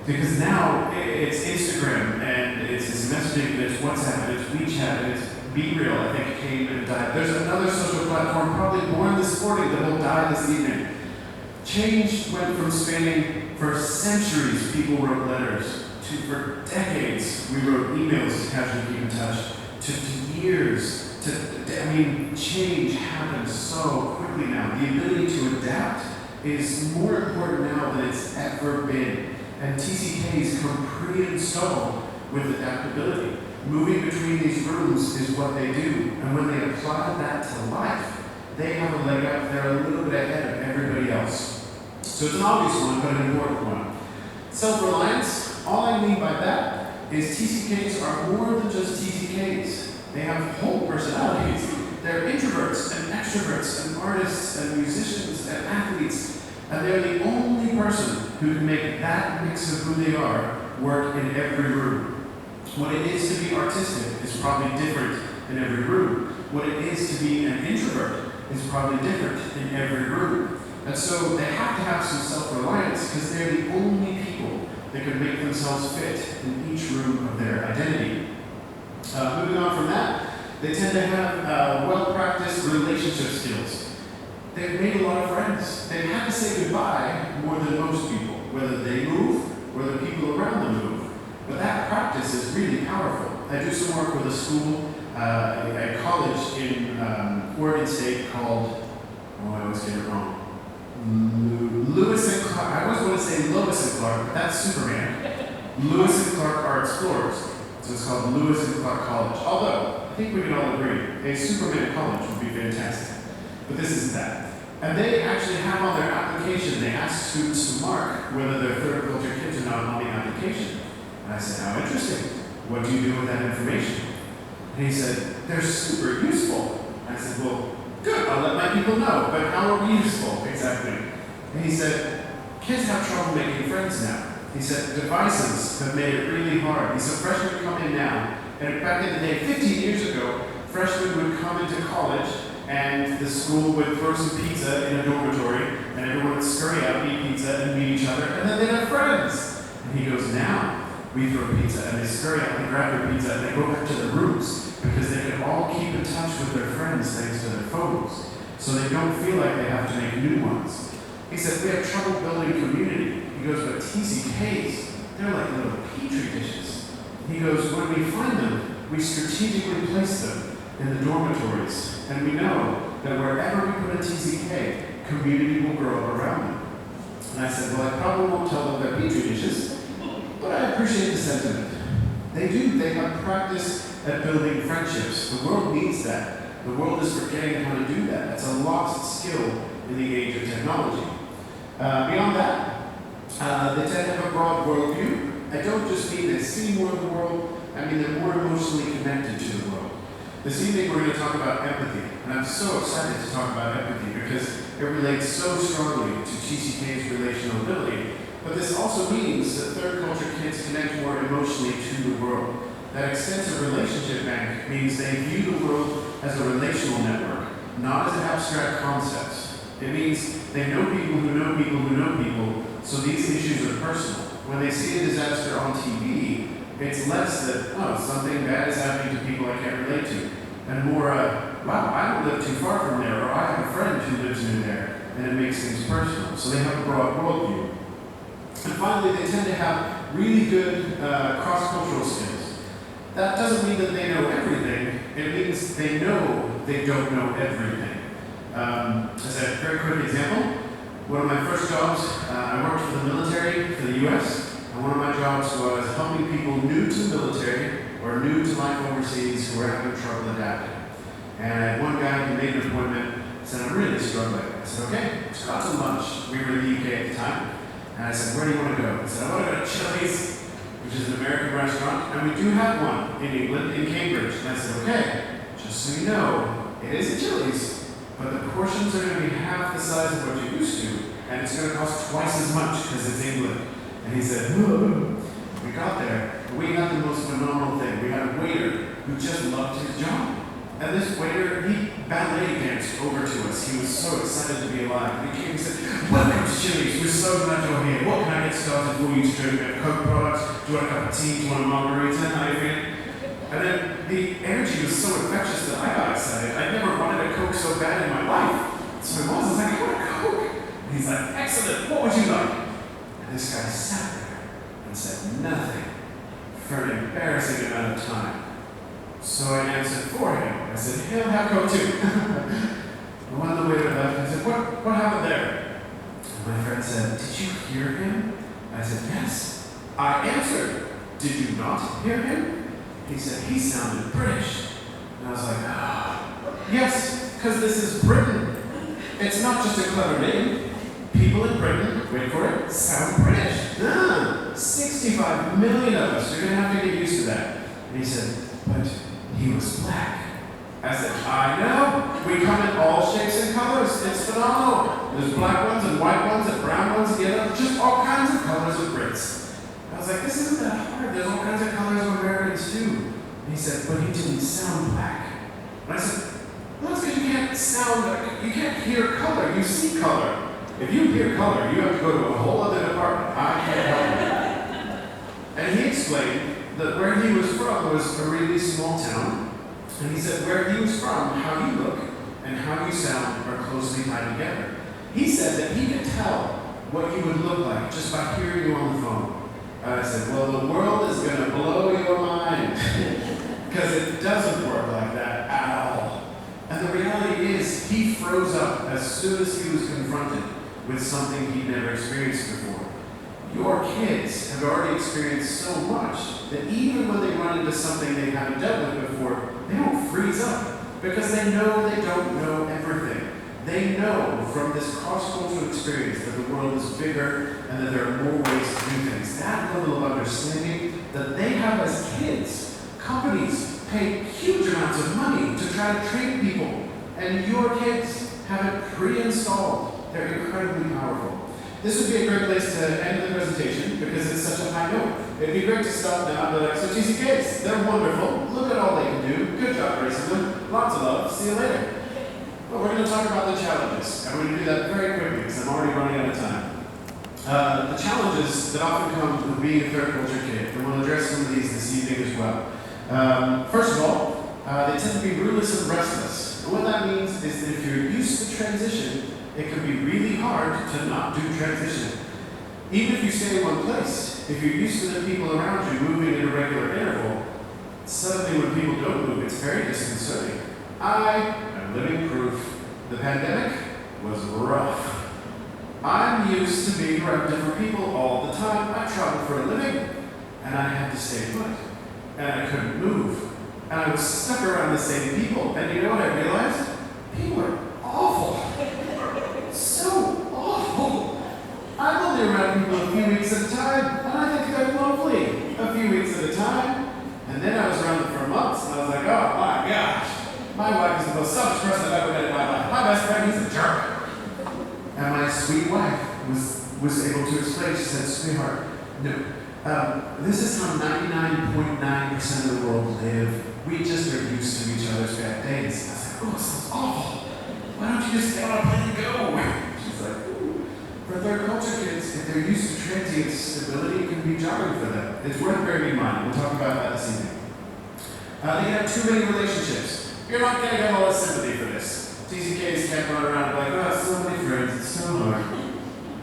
because now it's Instagram, and it's messaging, and it's WhatsApp, and it's WeChat, and it's Be Real, I think came and died. There's another social platform, probably born this morning, that will die this evening. Change went from spanning, for centuries, people wrote letters, to for decades, we wrote emails to casually keep in touch, to years, change happens so quickly now. The ability to adapt is more important now than it's ever been. And TCKs come pre-installed with adaptability. Moving between these rooms is what they do. And when they apply that to life, they have a leg up. They're a little bit ahead of everybody else. So it's an obvious one, but an important one. Self-reliance, all I mean by that is TCKs are more than just TCKs. They have whole personalities. They're introverts and extroverts and artists and musicians and athletes. And they're the only person who can make that mix of who they are work in every room. What it is to be artistic is probably different in every room. What it is to be an introvert is probably different in every room. And so they have to have some self-reliance because they're the only people that can make themselves fit in each room of their identity. Moving on from that, they tend to have well-practiced relationship skills. They've made a lot of friends. They've had to say goodbye more than most people, whether they move or the people around them move. But that practice is really powerful. I do some work with a school, a college in Oregon State called, I always get it wrong, Lewis and Clark. I always want to say Lois and Clark, but that's Superman. Lewis and Clark are explorers. So it's called Lewis and Clark College. Although, I think we can all agree, a Superman college would be fantastic. But this isn't that. And they actually have on their application, they ask students to mark whether they're third culture kids or not on the application. And I said, how interesting. What do you do with that information? And he said, they're super useful. I said, well, good, I'll let my people know, but how are we useful exactly? And he said, kids have trouble making friends now. He said, devices have made it really hard. He said, freshmen come in now, and back in the day, 15 years ago, freshmen would come into college, and the school would throw some pizza in a dormitory, and everyone would scurry out, eat pizza, and meet each other, and then they'd have friends. And he goes, now we throw pizza, and they scurry out and grab their pizza, and they go back to their rooms, because they can all keep in touch with their friends thanks to their phones, so they don't feel like they have to make new ones. He said, we have trouble building community. He goes, but TCKs, they're like little petri dishes. He goes, when we find them, we strategically place them in the dormitories. And we know that wherever we put a TCK, community will grow up around them. And I said, well, I probably won't tell them they're petri dishes, but I appreciate the sentiment. They do. They have practice at building friendships. The world needs that. The world is forgetting how to do that. It's a lost skill in the age of technology. Beyond that, they tend to have a broad worldview. I don't just mean they see more of the world, I mean they're more emotionally connected to the world. This evening we're going to talk about empathy, and I'm so excited to talk about empathy because it relates so strongly to TCK's relational ability. But this also means that third culture kids connect more emotionally to the world. That extensive relationship bank means they view the world as a relational network, not as abstract concepts. It means they know people who know people who know people, so these issues are personal. When they see a disaster on TV, it's less that, oh, something bad is happening to people I can't relate to, and more, wow, I don't live too far from there, or I have a friend who lives near there, and it makes things personal. So they have a broad worldview. And finally, they tend to have really good cross-cultural skills. That doesn't mean that they know everything. It means they know they don't know everything. As a very quick example, one of my first jobs, I worked for the military, for the U.S., and one of my jobs was helping people new to the military or new to life overseas who were having trouble adapting. And one guy who made an appointment said, I'm really struggling. I said, okay, let's go out to lunch. We were in the UK at the time. And I said, where do you want to go? He said, I want to go to Chili's, which is an American restaurant. And we do have one in England, in Cambridge. And I said, okay, just so you know, it is a Chili's, but the portions are going to be half the size of what you're used to. And it's going to cost twice as much because it's England. And he said, whoa. We got there. We had the most phenomenal thing. We had a waiter who just loved his job. And this waiter, he ballet danced over to us. He was so excited to be alive. And he came and said, welcome to Chili's. We're so glad you're here. What can I get started for you to drink? We have Coke products. Do you want a cup of tea? Do you want a margarita? How are you feeling? And then the energy was so infectious that I got excited. I never wanted a Coke so bad in my life. So I was like, I want a Coke. And he's like, excellent. What would you like? And this guy sat there and said nothing for an embarrassing amount of time. So I answered for him. I said, he'll have Coke too. And when the waiter left, I said, what happened there? And my friend said, did you hear him? I said, yes. I answered, did you not hear him? He said, he sounded British. And I was like, yes, because this is Britain. It's not just a clever name. People in Britain, wait for it, sound British. 65 million of us. You're going to have to get used to that. And he said, but he was black. I said, I know. We come in all shapes and colors. It's phenomenal. There's black ones and white ones and brown ones, yellow, just all kinds of colors of Brits. I was like, this isn't that hard. There's all kinds of colors of Americans too. And he said, but he didn't sound black. And I said, well, that's because you can't sound, you can't hear color. You see color. If you hear color, you have to go to a whole other department. I can't help you. And he explained that where he was from was a really small town. And he said where he was from, how you look and how you sound are closely tied together. He said that he could tell what you would look like just by hearing you on the phone. And I said, well, the world is going to blow your mind. Because it doesn't work like that at all. And the reality is, he froze up as soon as he was confronted with something he'd never experienced before. Your kids have already experienced so much that even when they run into something they haven't dealt with before, they don't freeze up because they know they don't know everything. They know from this cross-cultural experience that the world is bigger and that there are more ways to do things. That level of understanding that they have as kids, companies pay huge amounts of money to try to train people, and your kids have it pre-installed. They're incredibly powerful. This would be a great place to end the presentation because it's such a high note. It'd be great to stop now and be like, so TCKs, they're wonderful. Look at all they can do. Good job, racism. Lots of love. See you later. But we're going to talk about the challenges, and we're going to do that very quickly because I'm already running out of time. The challenges that often come with being a third culture kid, and we'll address some of these this evening as well. First of all, they tend to be rootless and restless. And what that means is that if you're used to transition, it can be really hard to not do transition. Even if you stay in one place, if you're used to the people around you moving at a regular interval, suddenly when people don't move, it's very disconcerting. I am living proof. The pandemic was rough. I'm used to being around different people all the time. I travel for a living, and I had to stay put. And I couldn't move. And I was stuck around the same people. And you know what I realized? People are awful. So awful. I'm only around people a few weeks at a time, and I think they're lovely. A few weeks at a time. And then I was around them for months, and I was like, oh my gosh. My wife is the most selfish person I've ever met in my life. My best friend, he's a jerk. And my sweet wife was able to explain. She said, sweetheart, no. This is how 99.9% of the world live. We just are used to each other's bad days. I was like, oh, it sounds awful. Why don't you just get on a plane and go? She's like, ooh. For third culture kids, if they're used to transient stability, it can be jarring for them. It's worth bearing in mind. We'll talk about that this evening. They have too many relationships. You're not going to get all the sympathy for this. TCKs can't run around like, oh, so many friends, it's so hard.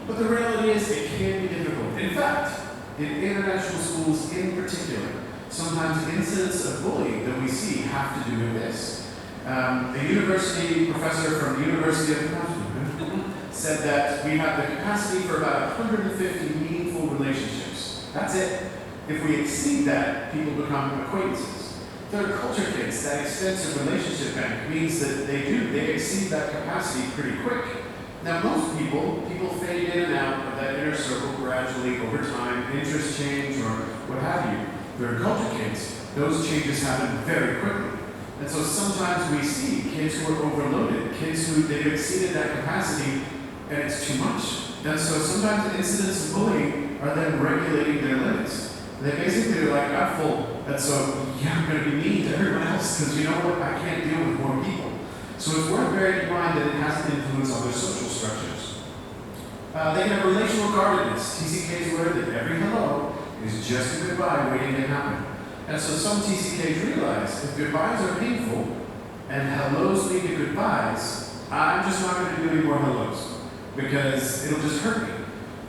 But the reality is, it can be difficult. In fact, in international schools in particular, sometimes incidents of bullying that we see have to do with this. A university professor from the University of Washington said that we have the capacity for about 150 meaningful relationships. That's it. If we exceed that, people become acquaintances. Third culture kids, that extensive relationship bank means that they exceed that capacity pretty quick. Now most people fade in and out of that inner circle gradually over time, interests change or what have you. Third culture kids, those changes happen very quickly. And so sometimes we see kids who are overloaded, kids who they've exceeded that capacity and it's too much. And so sometimes incidents of bullying are then regulating their limits. They basically are like, I'm full, and so yeah, I'm going to be mean to everyone else because you know what, I can't deal with more people. So it's worth bearing in mind that it has an influence on their social structures. They can have relational guardedness. TCKs learn that every hello is just a goodbye waiting to happen. And so some TCKs realize if goodbyes are painful and hellos lead to goodbyes, I'm just not going to do any more hellos because it'll just hurt me.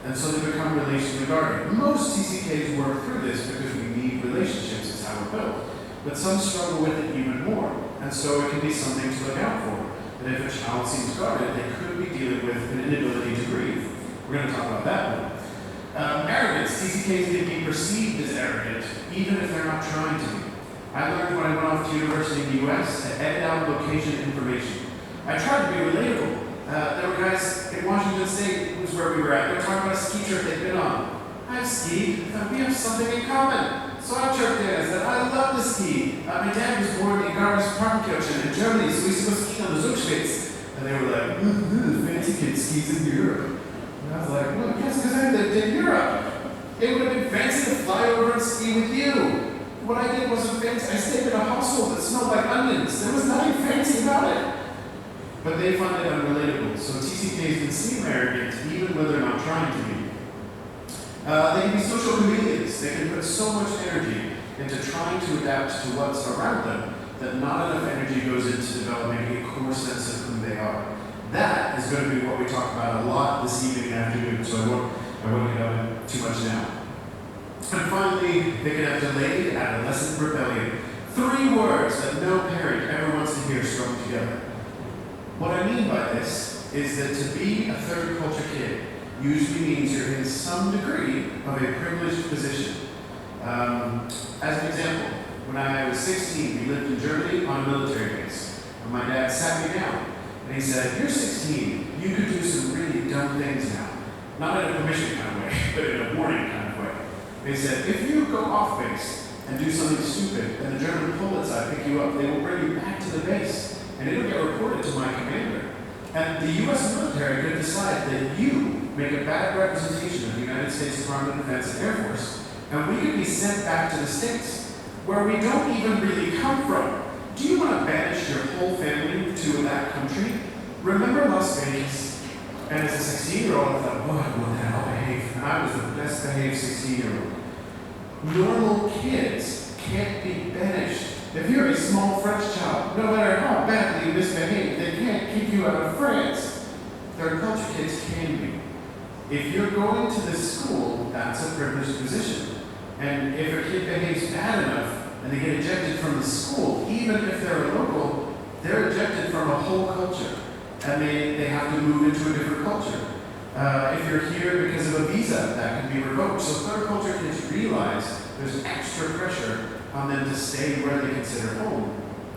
And so they become relationally guarded. Most TCKs work through this because we need relationships, it's how we're built. But some struggle with it even more. And so it can be something to look out for. That if a child seems guarded, they could be dealing with an inability to grieve. We're going to talk about that one. Arrogance. TCKs may be perceived as arrogant, even if they're not trying to be. I learned when I went off to university in the US to edit out location information. I tried to be relatable. There were guys in Washington State, was where we were at. They were talking about a ski trip they'd been on. I've skied, and we have something in common. So I chirped in. I said, I love to ski. My dad was born in Garmisch-Partenkirchen in Germany, so we used to go ski on the Zugspitze. And they were like, the fancy kid skis in Europe. And I was like, well, yes, because I lived in Europe. It would have been fancy to fly over and ski with you. What I did wasn't fancy. I stayed in a household that smelled like onions. There was nothing fancy about it. But they find it unrelatable. So TCKs can seem arrogant even when they're not trying to be. They can be social chameleons. They can put so much energy into trying to adapt to what's around them that not enough energy goes into developing a core sense of who they are. That is going to be what we talk about a lot this evening and afternoon, so I won't get on too much now. And finally, they can have delayed adolescent rebellion. 3 words that no parent ever wants to hear strung together. What I mean by this is that to be a third culture kid usually means you're in some degree of a privileged position. As an example, when I was 16, we lived in Germany on a military base. And my dad sat me down and he said, you're 16, you could do some really dumb things now. Not in a permission kind of way, but in a warning kind of way. They said, if you go off base and do something stupid and the German Polizei pick you up, they will bring you back to the base. And it'll get reported to my commander. And the U.S. military could decide that you make a bad representation of the United States Department of Defense and Air Force, and we could be sent back to the States, where we don't even really come from. Do you want to banish your whole family to that country? Remember Las Vegas? And as a 16-year-old, I thought, oh, I want that, I'll behave. And I was the best behaved 16-year-old. Normal kids can't be banished. If you're a small French child, no matter how badly you misbehave, they can't kick you out of France. Third culture kids can be. If you're going to this school, that's a privileged position. And if a kid behaves bad enough and they get ejected from the school, even if they're a local, they're ejected from a whole culture. And they have to move into a different culture. If you're here because of a visa, that can be revoked. So third culture kids realize there's extra pressure on them to stay where they consider home.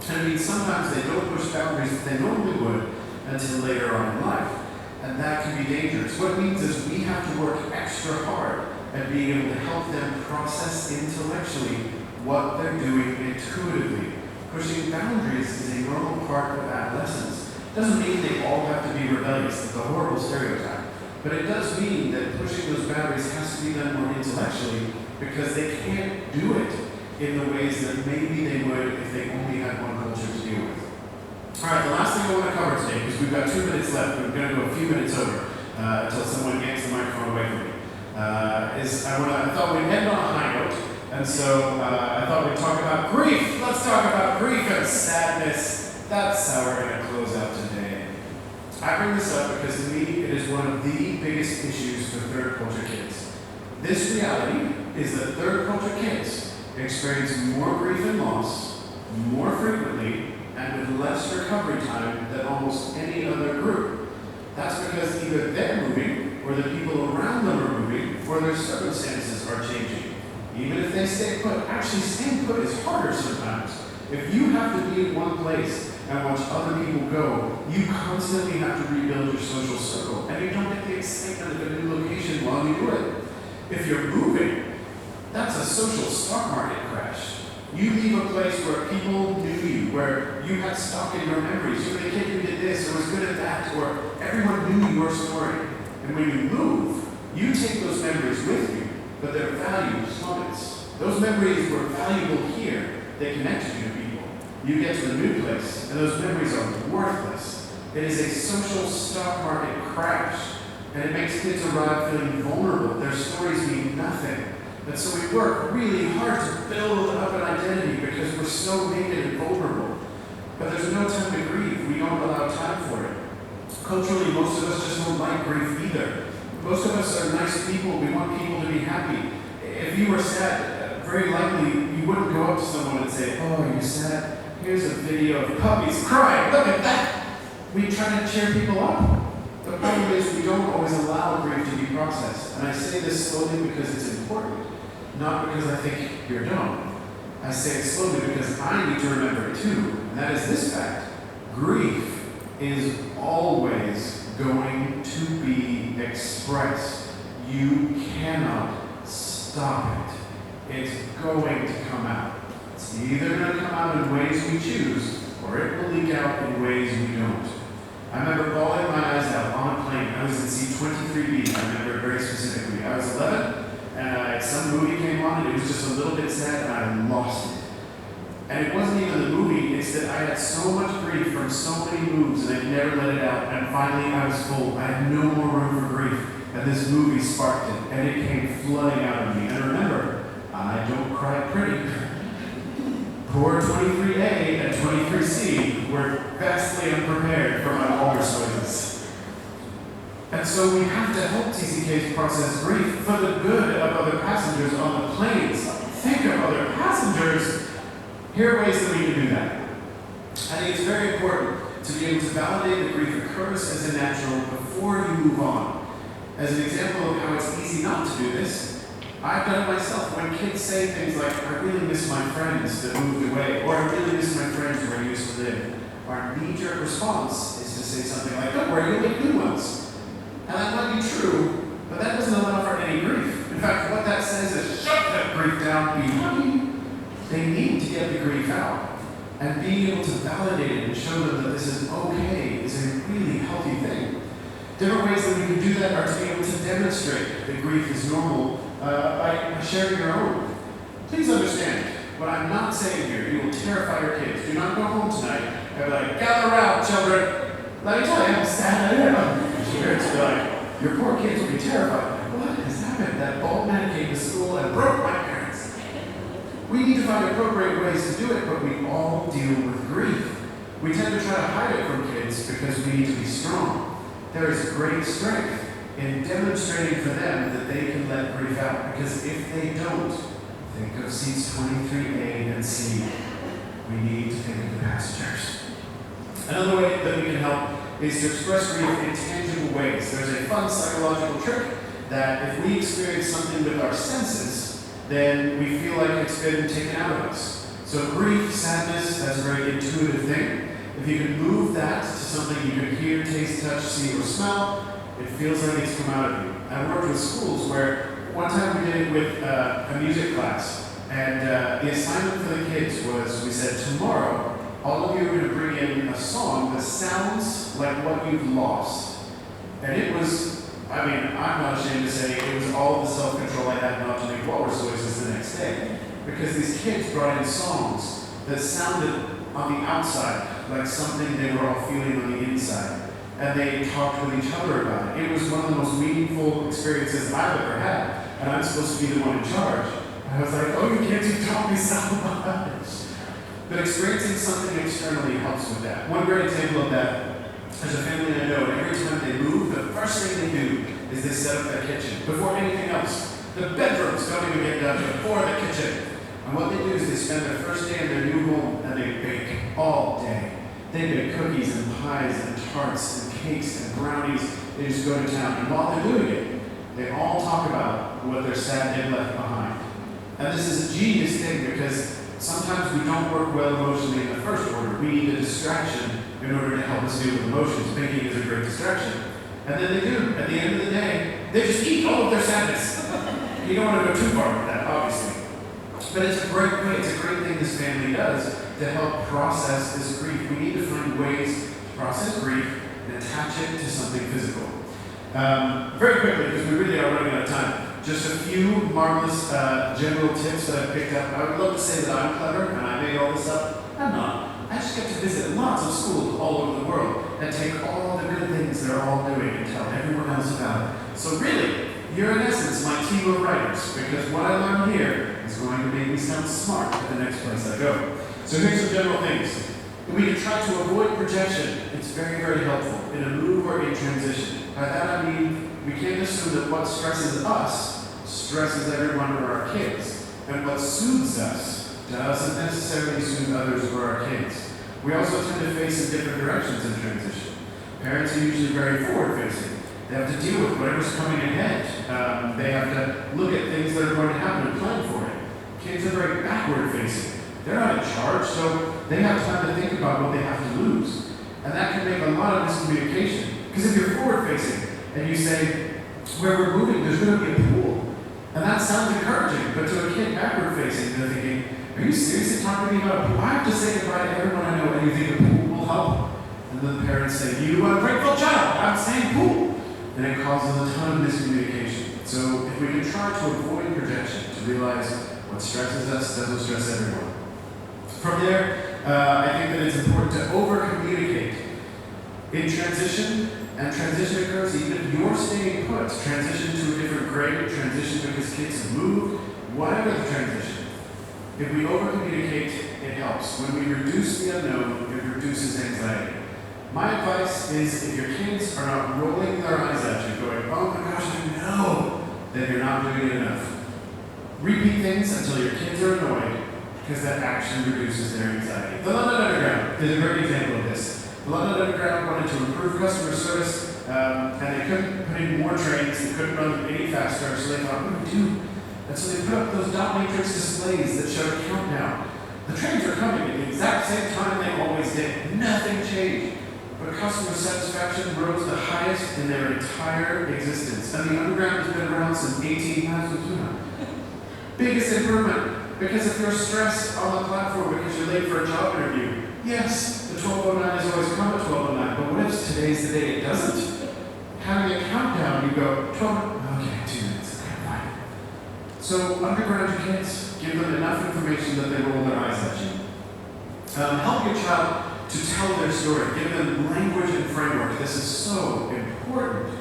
And I mean, sometimes they don't push boundaries that they normally would until later on in life. And that can be dangerous. What it means is we have to work extra hard at being able to help them process intellectually what they're doing intuitively. Pushing boundaries is a normal part of adolescence. Doesn't mean they all have to be rebellious. It's a horrible stereotype. But it does mean that pushing those boundaries has to be done more intellectually because they can't do it in the ways that maybe they would if they only had one culture to deal with. All right, the last thing I want to cover today, because we've got 2 minutes left, we're going to go a few minutes over until someone yanks the microphone away from me, is I thought we'd end on a high note, and so I thought we'd talk about grief. Let's talk about grief and sadness. That's how we're going to close out today. I bring this up because to me it is one of the biggest issues for third culture kids. This reality is that third culture kids experience more grief and loss more frequently and with less recovery time than almost any other group. That's because either they're moving, or the people around them are moving, or their circumstances are changing. Even if they stay put, actually staying put is harder sometimes If you have to be in one place and watch other people go, you constantly have to rebuild your social circle, and you don't get the excitement of a new location while you do it. If you're moving, that's a social stock market crash. You leave a place where people knew you, where you had stock in your memories. You were the kid who did this or was good at that, or everyone knew your story. And when you move, you take those memories with you, but their value plummets. Those memories were valuable here. They connected you to people. You get to a new place, and those memories are worthless. It is a social stock market crash, and it makes kids arrive feeling vulnerable. Their stories mean nothing. And so we work really hard to build up an identity because we're so naked and vulnerable. But there's no time to grieve. We don't allow time for it. Culturally, most of us just don't like grief either. Most of us are nice people. We want people to be happy. If you were sad, very likely you wouldn't go up to someone and say, "Oh, are you sad? Here's a video of puppies crying. Look at that." We try to cheer people up. The problem is we don't always allow grief to be processed. And I say this slowly because it's important, not because I think you're dumb. I say it slowly because I need to remember it too, and that is this fact. Grief is always going to be expressed. You cannot stop it. It's going to come out. It's either going to come out in ways we choose, or it will leak out in ways we don't. I remember bawling my eyes out on a plane. I was in seat 23B. I remember it very specifically. I was 11, and some movie came on, and it was just a little bit sad, and I lost it. And it wasn't even the movie, it's that I had so much grief from so many moves, and I never let it out, and finally I was full. I had no more room for grief, and this movie sparked it, and it came flooding out of me. And remember, I don't cry pretty. Poor 23A and 23C were vastly unprepared for my walrus noises. And so we have to help TCKs process grief for the good of other passengers on the planes. Think of other passengers. Here are ways that we can do that. I think it's very important to be able to validate that grief occurs as a natural before you move on. As an example of how it's easy not to do this, I've done it myself. When kids say things like, "I really miss my friends that moved away," or "I really miss my friends where I used to live," our knee-jerk response is to say something like, "Don't worry, you'll make new ones." And that might be true, but that doesn't allow for any grief. In fact, what that says is, shut that grief down, be happy. They need to get the grief out. And being able to validate it and show them that this is okay is a really healthy thing. Different ways that we can do that are to be able to demonstrate that grief is normal by sharing your own. Please understand, what I'm not saying here, you will terrify your kids. Do not go home tonight and be like, "Gather around, children. Let me tell you how sad I am." Your parents will be like, your poor kids will be terrified. What has happened? That bald man came to school and broke my parents. We need to find appropriate ways to do it, but we all deal with grief. We tend to try to hide it from kids because we need to be strong. There is great strength in demonstrating for them that they can let grief out, because if they don't, think of seats 23A and C. We need to think of the passengers. Another way that we can help is to express grief in tangible ways. There's a fun psychological trick that if we experience something with our senses, then we feel like it's been taken out of us. So grief, sadness, that's a very intuitive thing. If you can move that to something you can hear, taste, touch, see, or smell, it feels like it's come out of you. I worked with schools where one time we did it with a music class, and the assignment for the kids was, we said, tomorrow, all of you are going to bring in a song that sounds like what you've lost. And it was, I mean, I'm not ashamed to say, it was all the self-control I had not to make walrus noises the next day. Because these kids brought in songs that sounded on the outside like something they were all feeling on the inside. And they talked with each other about it. It was one of the most meaningful experiences I've ever had. And I'm supposed to be the one in charge. And I was like, oh, you kids, you taught me so much. But experiencing something externally helps with that. One great example of that, there's a family I know, and every time they move, the first thing they do is they set up their kitchen before anything else. The bedrooms don't even get done before the kitchen. And what they do is they spend their first day in their new home and they bake all day. They bake cookies and pies and tarts and cakes and brownies. They just go to town. And while they're doing it, they all talk about what they're sad they left behind. And this is a genius thing because Sometimes we don't work well emotionally in the first order. We need a distraction in order to help us deal with emotions. Baking is a great distraction. And then they do. At the end of the day, they just eat all of their sadness. You don't want to go too far with that, obviously. But it's a great way, it's a great thing this family does to help process this grief. We need to find ways to process grief and attach it to something physical. Very quickly, because we really are running out of time, just a few marvelous general tips that I picked up. I would love to say that I'm clever and I made all this up. I'm not. I just get to visit lots of schools all over the world and take all the good things they're all doing and tell everyone else about it. So really, you're in essence my team of writers, because what I learn here is going to make me sound smart at the next place I go. So here's some general things. We can try to avoid projection. It's very, very helpful in a move or in transition. By that I mean, we can't assume that what stresses us stresses everyone or our kids, and what soothes us doesn't necessarily soothe others or our kids. We also tend to face in different directions in transition. Parents are usually very forward-facing. They have to deal with whatever's coming ahead. They have to look at things that are going to happen and plan for it. Kids are very backward-facing. They're not in charge, so they have time to think about what they have to lose. And that can make a lot of miscommunication. Because if you're forward-facing and you say, where we're moving, there's going to be a pool. And that sounds encouraging, but to a kid backward-facing, they're thinking, are you seriously talking to me about a pool? I have to say goodbye to everyone I know, and you think a pool will help? And then the parents say, you ungrateful child, I'm saying pool. And it causes a ton of miscommunication. So if we can try to avoid projection, to realize what stresses us doesn't stress everyone. From there, I think that it's important to over-communicate. In transition, and transition occurs even if you're staying put, transition to a different grade, transition because kids have moved, whatever the transition. If we over-communicate, it helps. When we reduce the unknown, it reduces anxiety. My advice is if your kids are not rolling their eyes at you, going, oh my gosh, I know, then you're not doing it enough. Repeat things until your kids are annoyed, because that action reduces their anxiety. The London Underground is a great example of this. The London Underground wanted to improve customer service, and they couldn't put in more trains, they couldn't run them any faster, so they thought, what do we do? And so they put up those dot matrix displays that showed a countdown. The trains were coming at the exact same time they always did. Nothing changed. But customer satisfaction rose the highest in their entire existence. And the Underground has been around since 18,000. Biggest improvement, because if you're stressed on the platform because you're late for a job interview, yes, the 12:09 is always come at 12:09, but what if today's the day it doesn't? Having a countdown, you go, 12, okay, 2 minutes, okay, fine. So underground your kids, give them enough information that they roll their eyes at you. Help your child to tell their story. Give them language and framework. This is so important.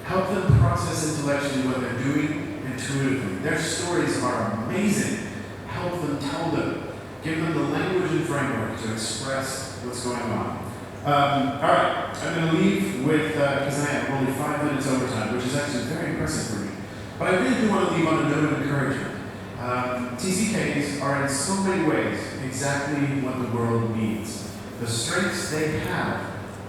Help them process intellectually what they're doing intuitively. Their stories are amazing. Help them tell them. Give them the language and framework to express what's going on. All right, I'm going to leave with, because I have only 5 minutes overtime, which is actually very impressive for me. But I really do want to leave on a note of encouragement. TCKs are in so many ways exactly what the world needs. The strengths they have,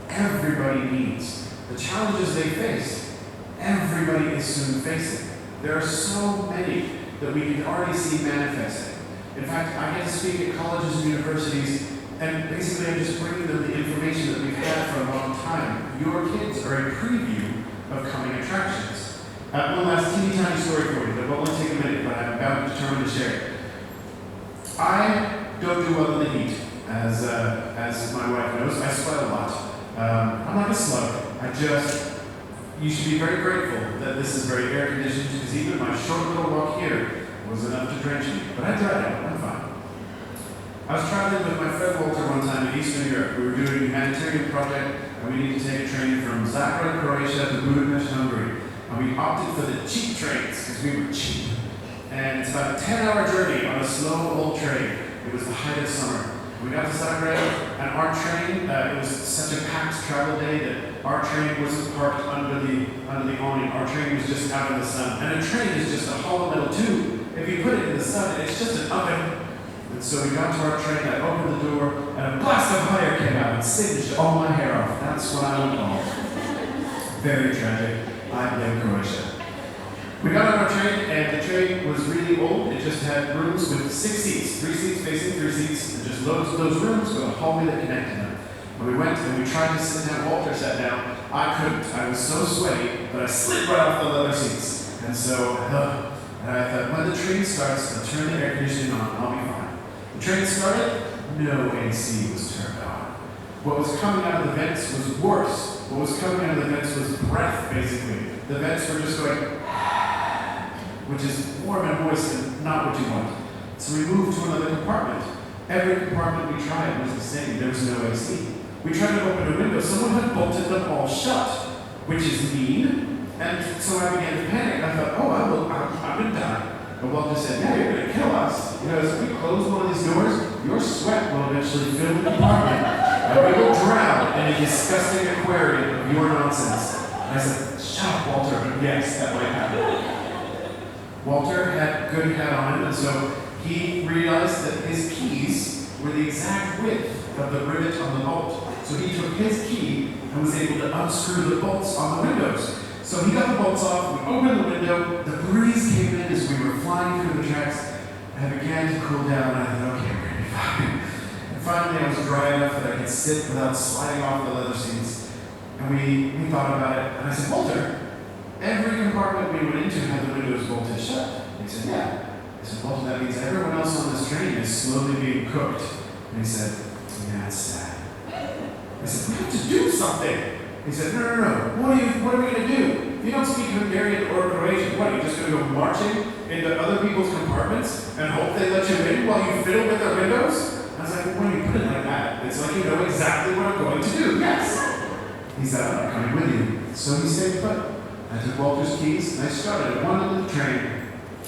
everybody needs. The challenges they face, everybody is soon facing. There are so many that we can already see manifesting. In fact, I get to speak at colleges and universities, and basically I'm just bringing them the information that we've had for a long time. Your kids are a preview of coming attractions. One last teeny tiny story for you that won't take a minute, but I'm about determined to share it. I don't do well in the heat. As my wife knows, I sweat a lot. I'm like a slug. You should be very grateful that this is very air conditioned, because even my short little walk here was enough to drench me. But I dried out, I'm fine. I was traveling with my friend Walter one time in Eastern Europe. We were doing a humanitarian project, and we needed to take a train from Zagreb, Croatia to Budapest, Hungary. And we opted for the cheap trains, because we were cheap. And it's about a 10-hour journey on a slow old train. It was the height of summer. We got to Zagreb, and our train, it was such a packed travel day that our train wasn't parked under the awning. Our train was just out in the sun. And a train is just a hollow metal tube. If you put it in the sun, it's just an oven. And so we got to our train, I opened the door, and a blast of hot air came out and singed all my hair off. That's what I would call very tragic. I blame Croatia. We got on our train, and the train was really old. It just had rooms with 6 seats, 3 seats facing 3 seats, and just loads of those rooms with a hallway that connected them. And we went and we tried to sit down. Walter sat down. I couldn't. I was so sweaty, but I slid right off the leather seats. And so, and I thought, when the train starts, I'll turn the air conditioning on, I'll be fine. The train started, no AC was turned on. What was coming out of the vents was worse. What was coming out of the vents was breath, basically. The vents were just going, which is warm and moist and not what you want. So we moved to another compartment. Every compartment we tried was the same. There was no AC. We tried to open a window. Someone had bolted them all shut, which is mean. And so I began to panic. I thought, I'm going to die. But Walter said, yeah, you're going to kill us. You know, if we close one of these doors, your sweat will eventually fill the compartment. And we will drown in a disgusting aquarium of your nonsense. And I said, shut up, Walter. But yes, that might happen. Walter had good hat on him, and so he realized that his keys were the exact width of the rivet on the bolt. So he took his key and was able to unscrew the bolts on the windows. So he got the bolts off, we opened the window, the breeze came in as we were flying through the tracks, and I began to cool down, and I thought, okay, we're gonna be fine. And finally I was dry enough that I could sit without sliding off the leather seats. And we thought about it, and I said, Walter, every compartment we went into had the windows bolted shut. And he said, yeah. I said, Walter, that means everyone else on this train is slowly being cooked. And he said, yeah, it's sad. I said, we have to do something. He said, no. What are we going to do? If you don't speak Hungarian or Croatian, what, are you just going to go marching into other people's compartments and hope they let you in while you fiddle with their windows? I was like, well, when you put it like that, it's like you know exactly what I'm going to do. Yes. He said, I'm coming with you. So he stayed put. I took Walter's keys and I started at one end of the train.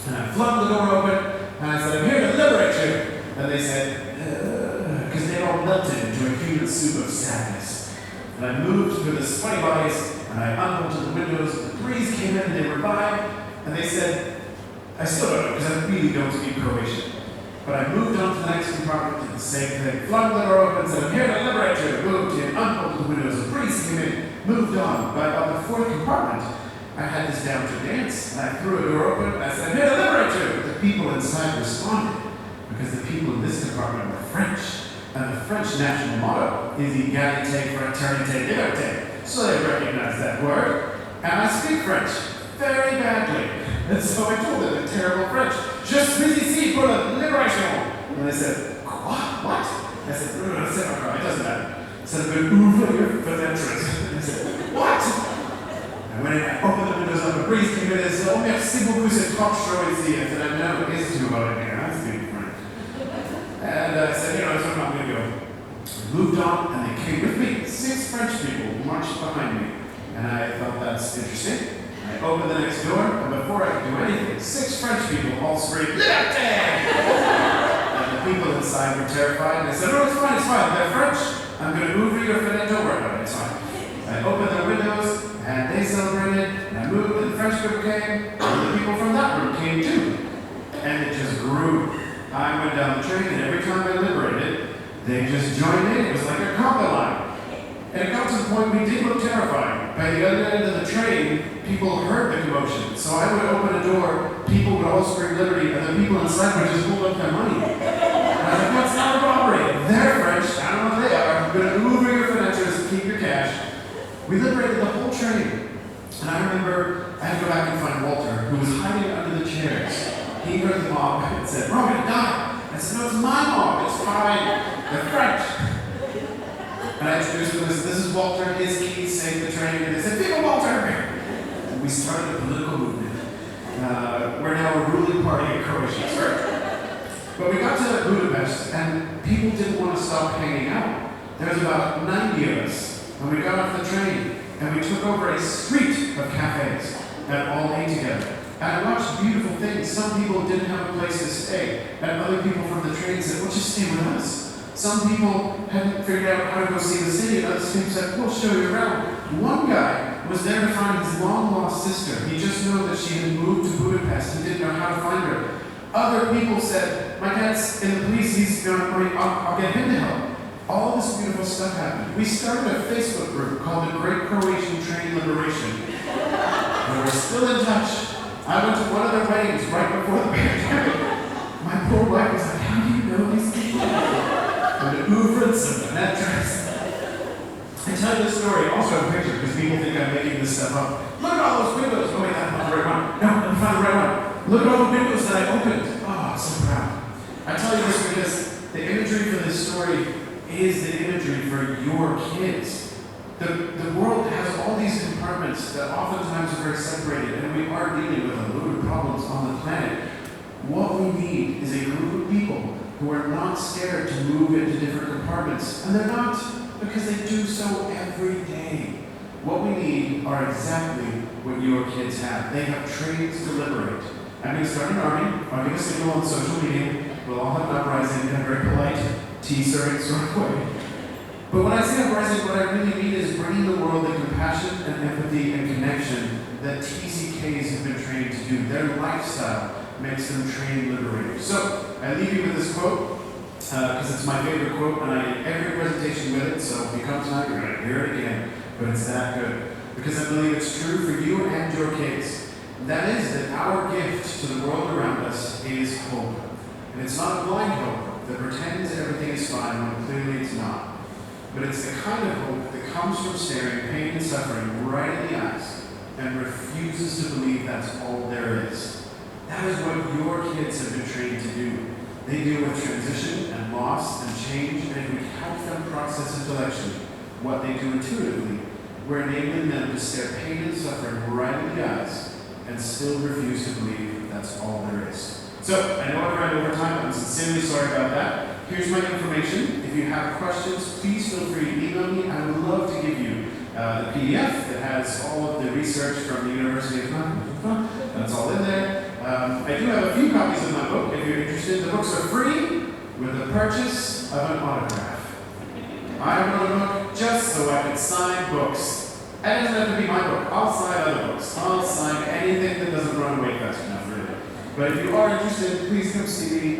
And I flung the door open and I said, I'm here to liberate you. And they said, because they all melted into a human soup of sadness. And I moved through the sweaty bodies, and I unbolted the windows, the breeze came in, and they revived, and they said, I still don't know, because I really don't speak Croatian. But I moved on to the next compartment, did the same thing, flung the door open, said, I'm here to liberate you, moved in, unbolted the windows, the breeze came in, moved on. By about the fourth compartment, I had this down to dance, and I threw a door open, and I said, I'm here to liberate you. The people inside responded, because the people in this compartment were French. And the French national motto is égalité, fraternité, liberté. So they recognize that word. And I speak French very badly. And so I told them in terrible French, Je suis ici pour la libération. And they said, what? I said, no, it doesn't matter. I said, I'm going to ouvre your fenêtres. And I said, what? And when I opened the windows up, a breeze came in and said, oh, merci beaucoup, c'est trop chaud ici. I said, I know, it is too hot in here. I speak French. And I said, that's where I'm going to go. I moved on, and they came with me. 6 French people marched behind me. And I thought, that's interesting. I opened the next door, and before I could do anything, 6 French people all screamed, Liberté! And the people inside were terrified. And I said, no, it's fine. They're French. I'm going to move your fenêtre. Don't worry about it, it's fine. I opened their windows, and they celebrated, and I moved, and the French group came, and the people from that group came too. And it just grew. I went down the train, and every time I liberated, they just joined in. It was like a conga line. And it got to the point we did look terrifying. By the other end of the train, people heard the commotion. So I would open a door, people would all scream liberty, and the people inside would just hold up their money. And I was like, what's not a robbery? They're French. I don't know what they are. I'm going to move your fenêtres and keep your cash. We liberated the whole train. And I remember I had to go back and find Walter, who was hiding under the chairs. He heard the mob and said, we're all going to die. I said, no, it's my mob. It's fine. They're French. And I introduced them. I said, this is Walter. His keys saved the train. And they said, Viva Walter! And we started a political movement. We're now a ruling party in Croatia. Sure. But we got to Budapest, and people didn't want to stop hanging out. There was about 90 of us when we got off the train, and we took over a street of cafes that all ate together. And I watched beautiful things. Some people didn't have a place to stay, and other people from the train said, well, just stay with us. Some people hadn't figured out how to go see the city, and other people said, we'll show you around. One guy was there to find his long-lost sister. He just knew that she had moved to Budapest. He didn't know how to find her. Other people said, my dad's in the police, he's going to, I'll get him to help. All this beautiful stuff happened. We started a Facebook group called the Great Croatian Train Liberation. And we're still in touch. I went to one of their weddings right before the pandemic. My poor wife was like, how do you know these people? And the oeuvres and the net dress. I tell you this story, also have a picture, because people think I'm making this stuff up. Look at all those windows. Oh wait, that's not the right one. No, let me find the right one. Look at all the windows that I opened. Oh, I'm so proud. I tell you this because the imagery for this story is the imagery for your kids. The world has all these compartments that oftentimes are very separated, and we are dealing with a load of problems on the planet. What we need is a group of people who are not scared to move into different compartments, and they're not because they do so every day. What we need are exactly what your kids have. They have trains to liberate. I'm going to start an army. I'll give a signal on social media. We'll all have an uprising in a very polite, tea-serving sort of way. But when I say uprising, what I really mean is bringing the world the compassion and empathy and connection that TCKs have been trained to do. Their lifestyle makes them trained liberators. So, I leave you with this quote, because it's my favorite quote, and I get every presentation with it, so if you come tonight, you're going to hear it again. But it's that good. Because I believe it's true for you and your kids. That is that our gift to the world around us is hope. And it's not a blind hope that pretends everything is fine when clearly it's not. But it's the kind of hope that comes from staring pain and suffering right in the eyes and refuses to believe that's all there is. That is what your kids have been trained to do. They deal with transition and loss and change, and if we help them process intellectually what they do intuitively, we're enabling them to stare pain and suffering right in the eyes and still refuse to believe that's all there is. So, I know I've ran over time. I'm sincerely sorry about that. Here's my information. If you have questions, please feel free to email me. I would love to give you the PDF that has all of the research from the University of Chiang. That's all in there. I do have a few copies of my book if you're interested. The books are free with the purchase of an autograph. I wrote a book just so I could sign books. That doesn't have to be my book. I'll sign other books. I'll sign anything that doesn't run away fast enough, really. But if you are interested, please come see me.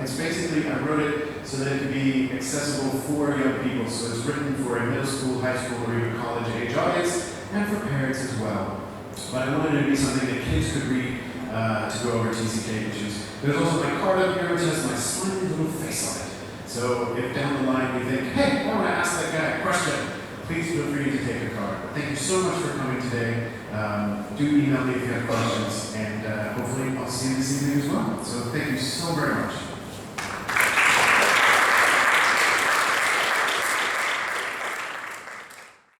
It's basically, I wrote it so that it could be accessible for young people. So it's written for a middle school, high school, or even college age audience, and for parents as well. But I wanted it to be something that kids could read to go over TCK issues. There's also my card up here, which has my slimy little face on it. So if down the line you think, hey, I want to ask that guy a question, please feel free to take a card. Thank you so much for coming today. Do email me if you have questions, and hopefully I'll see you this evening as well. So thank you so very much.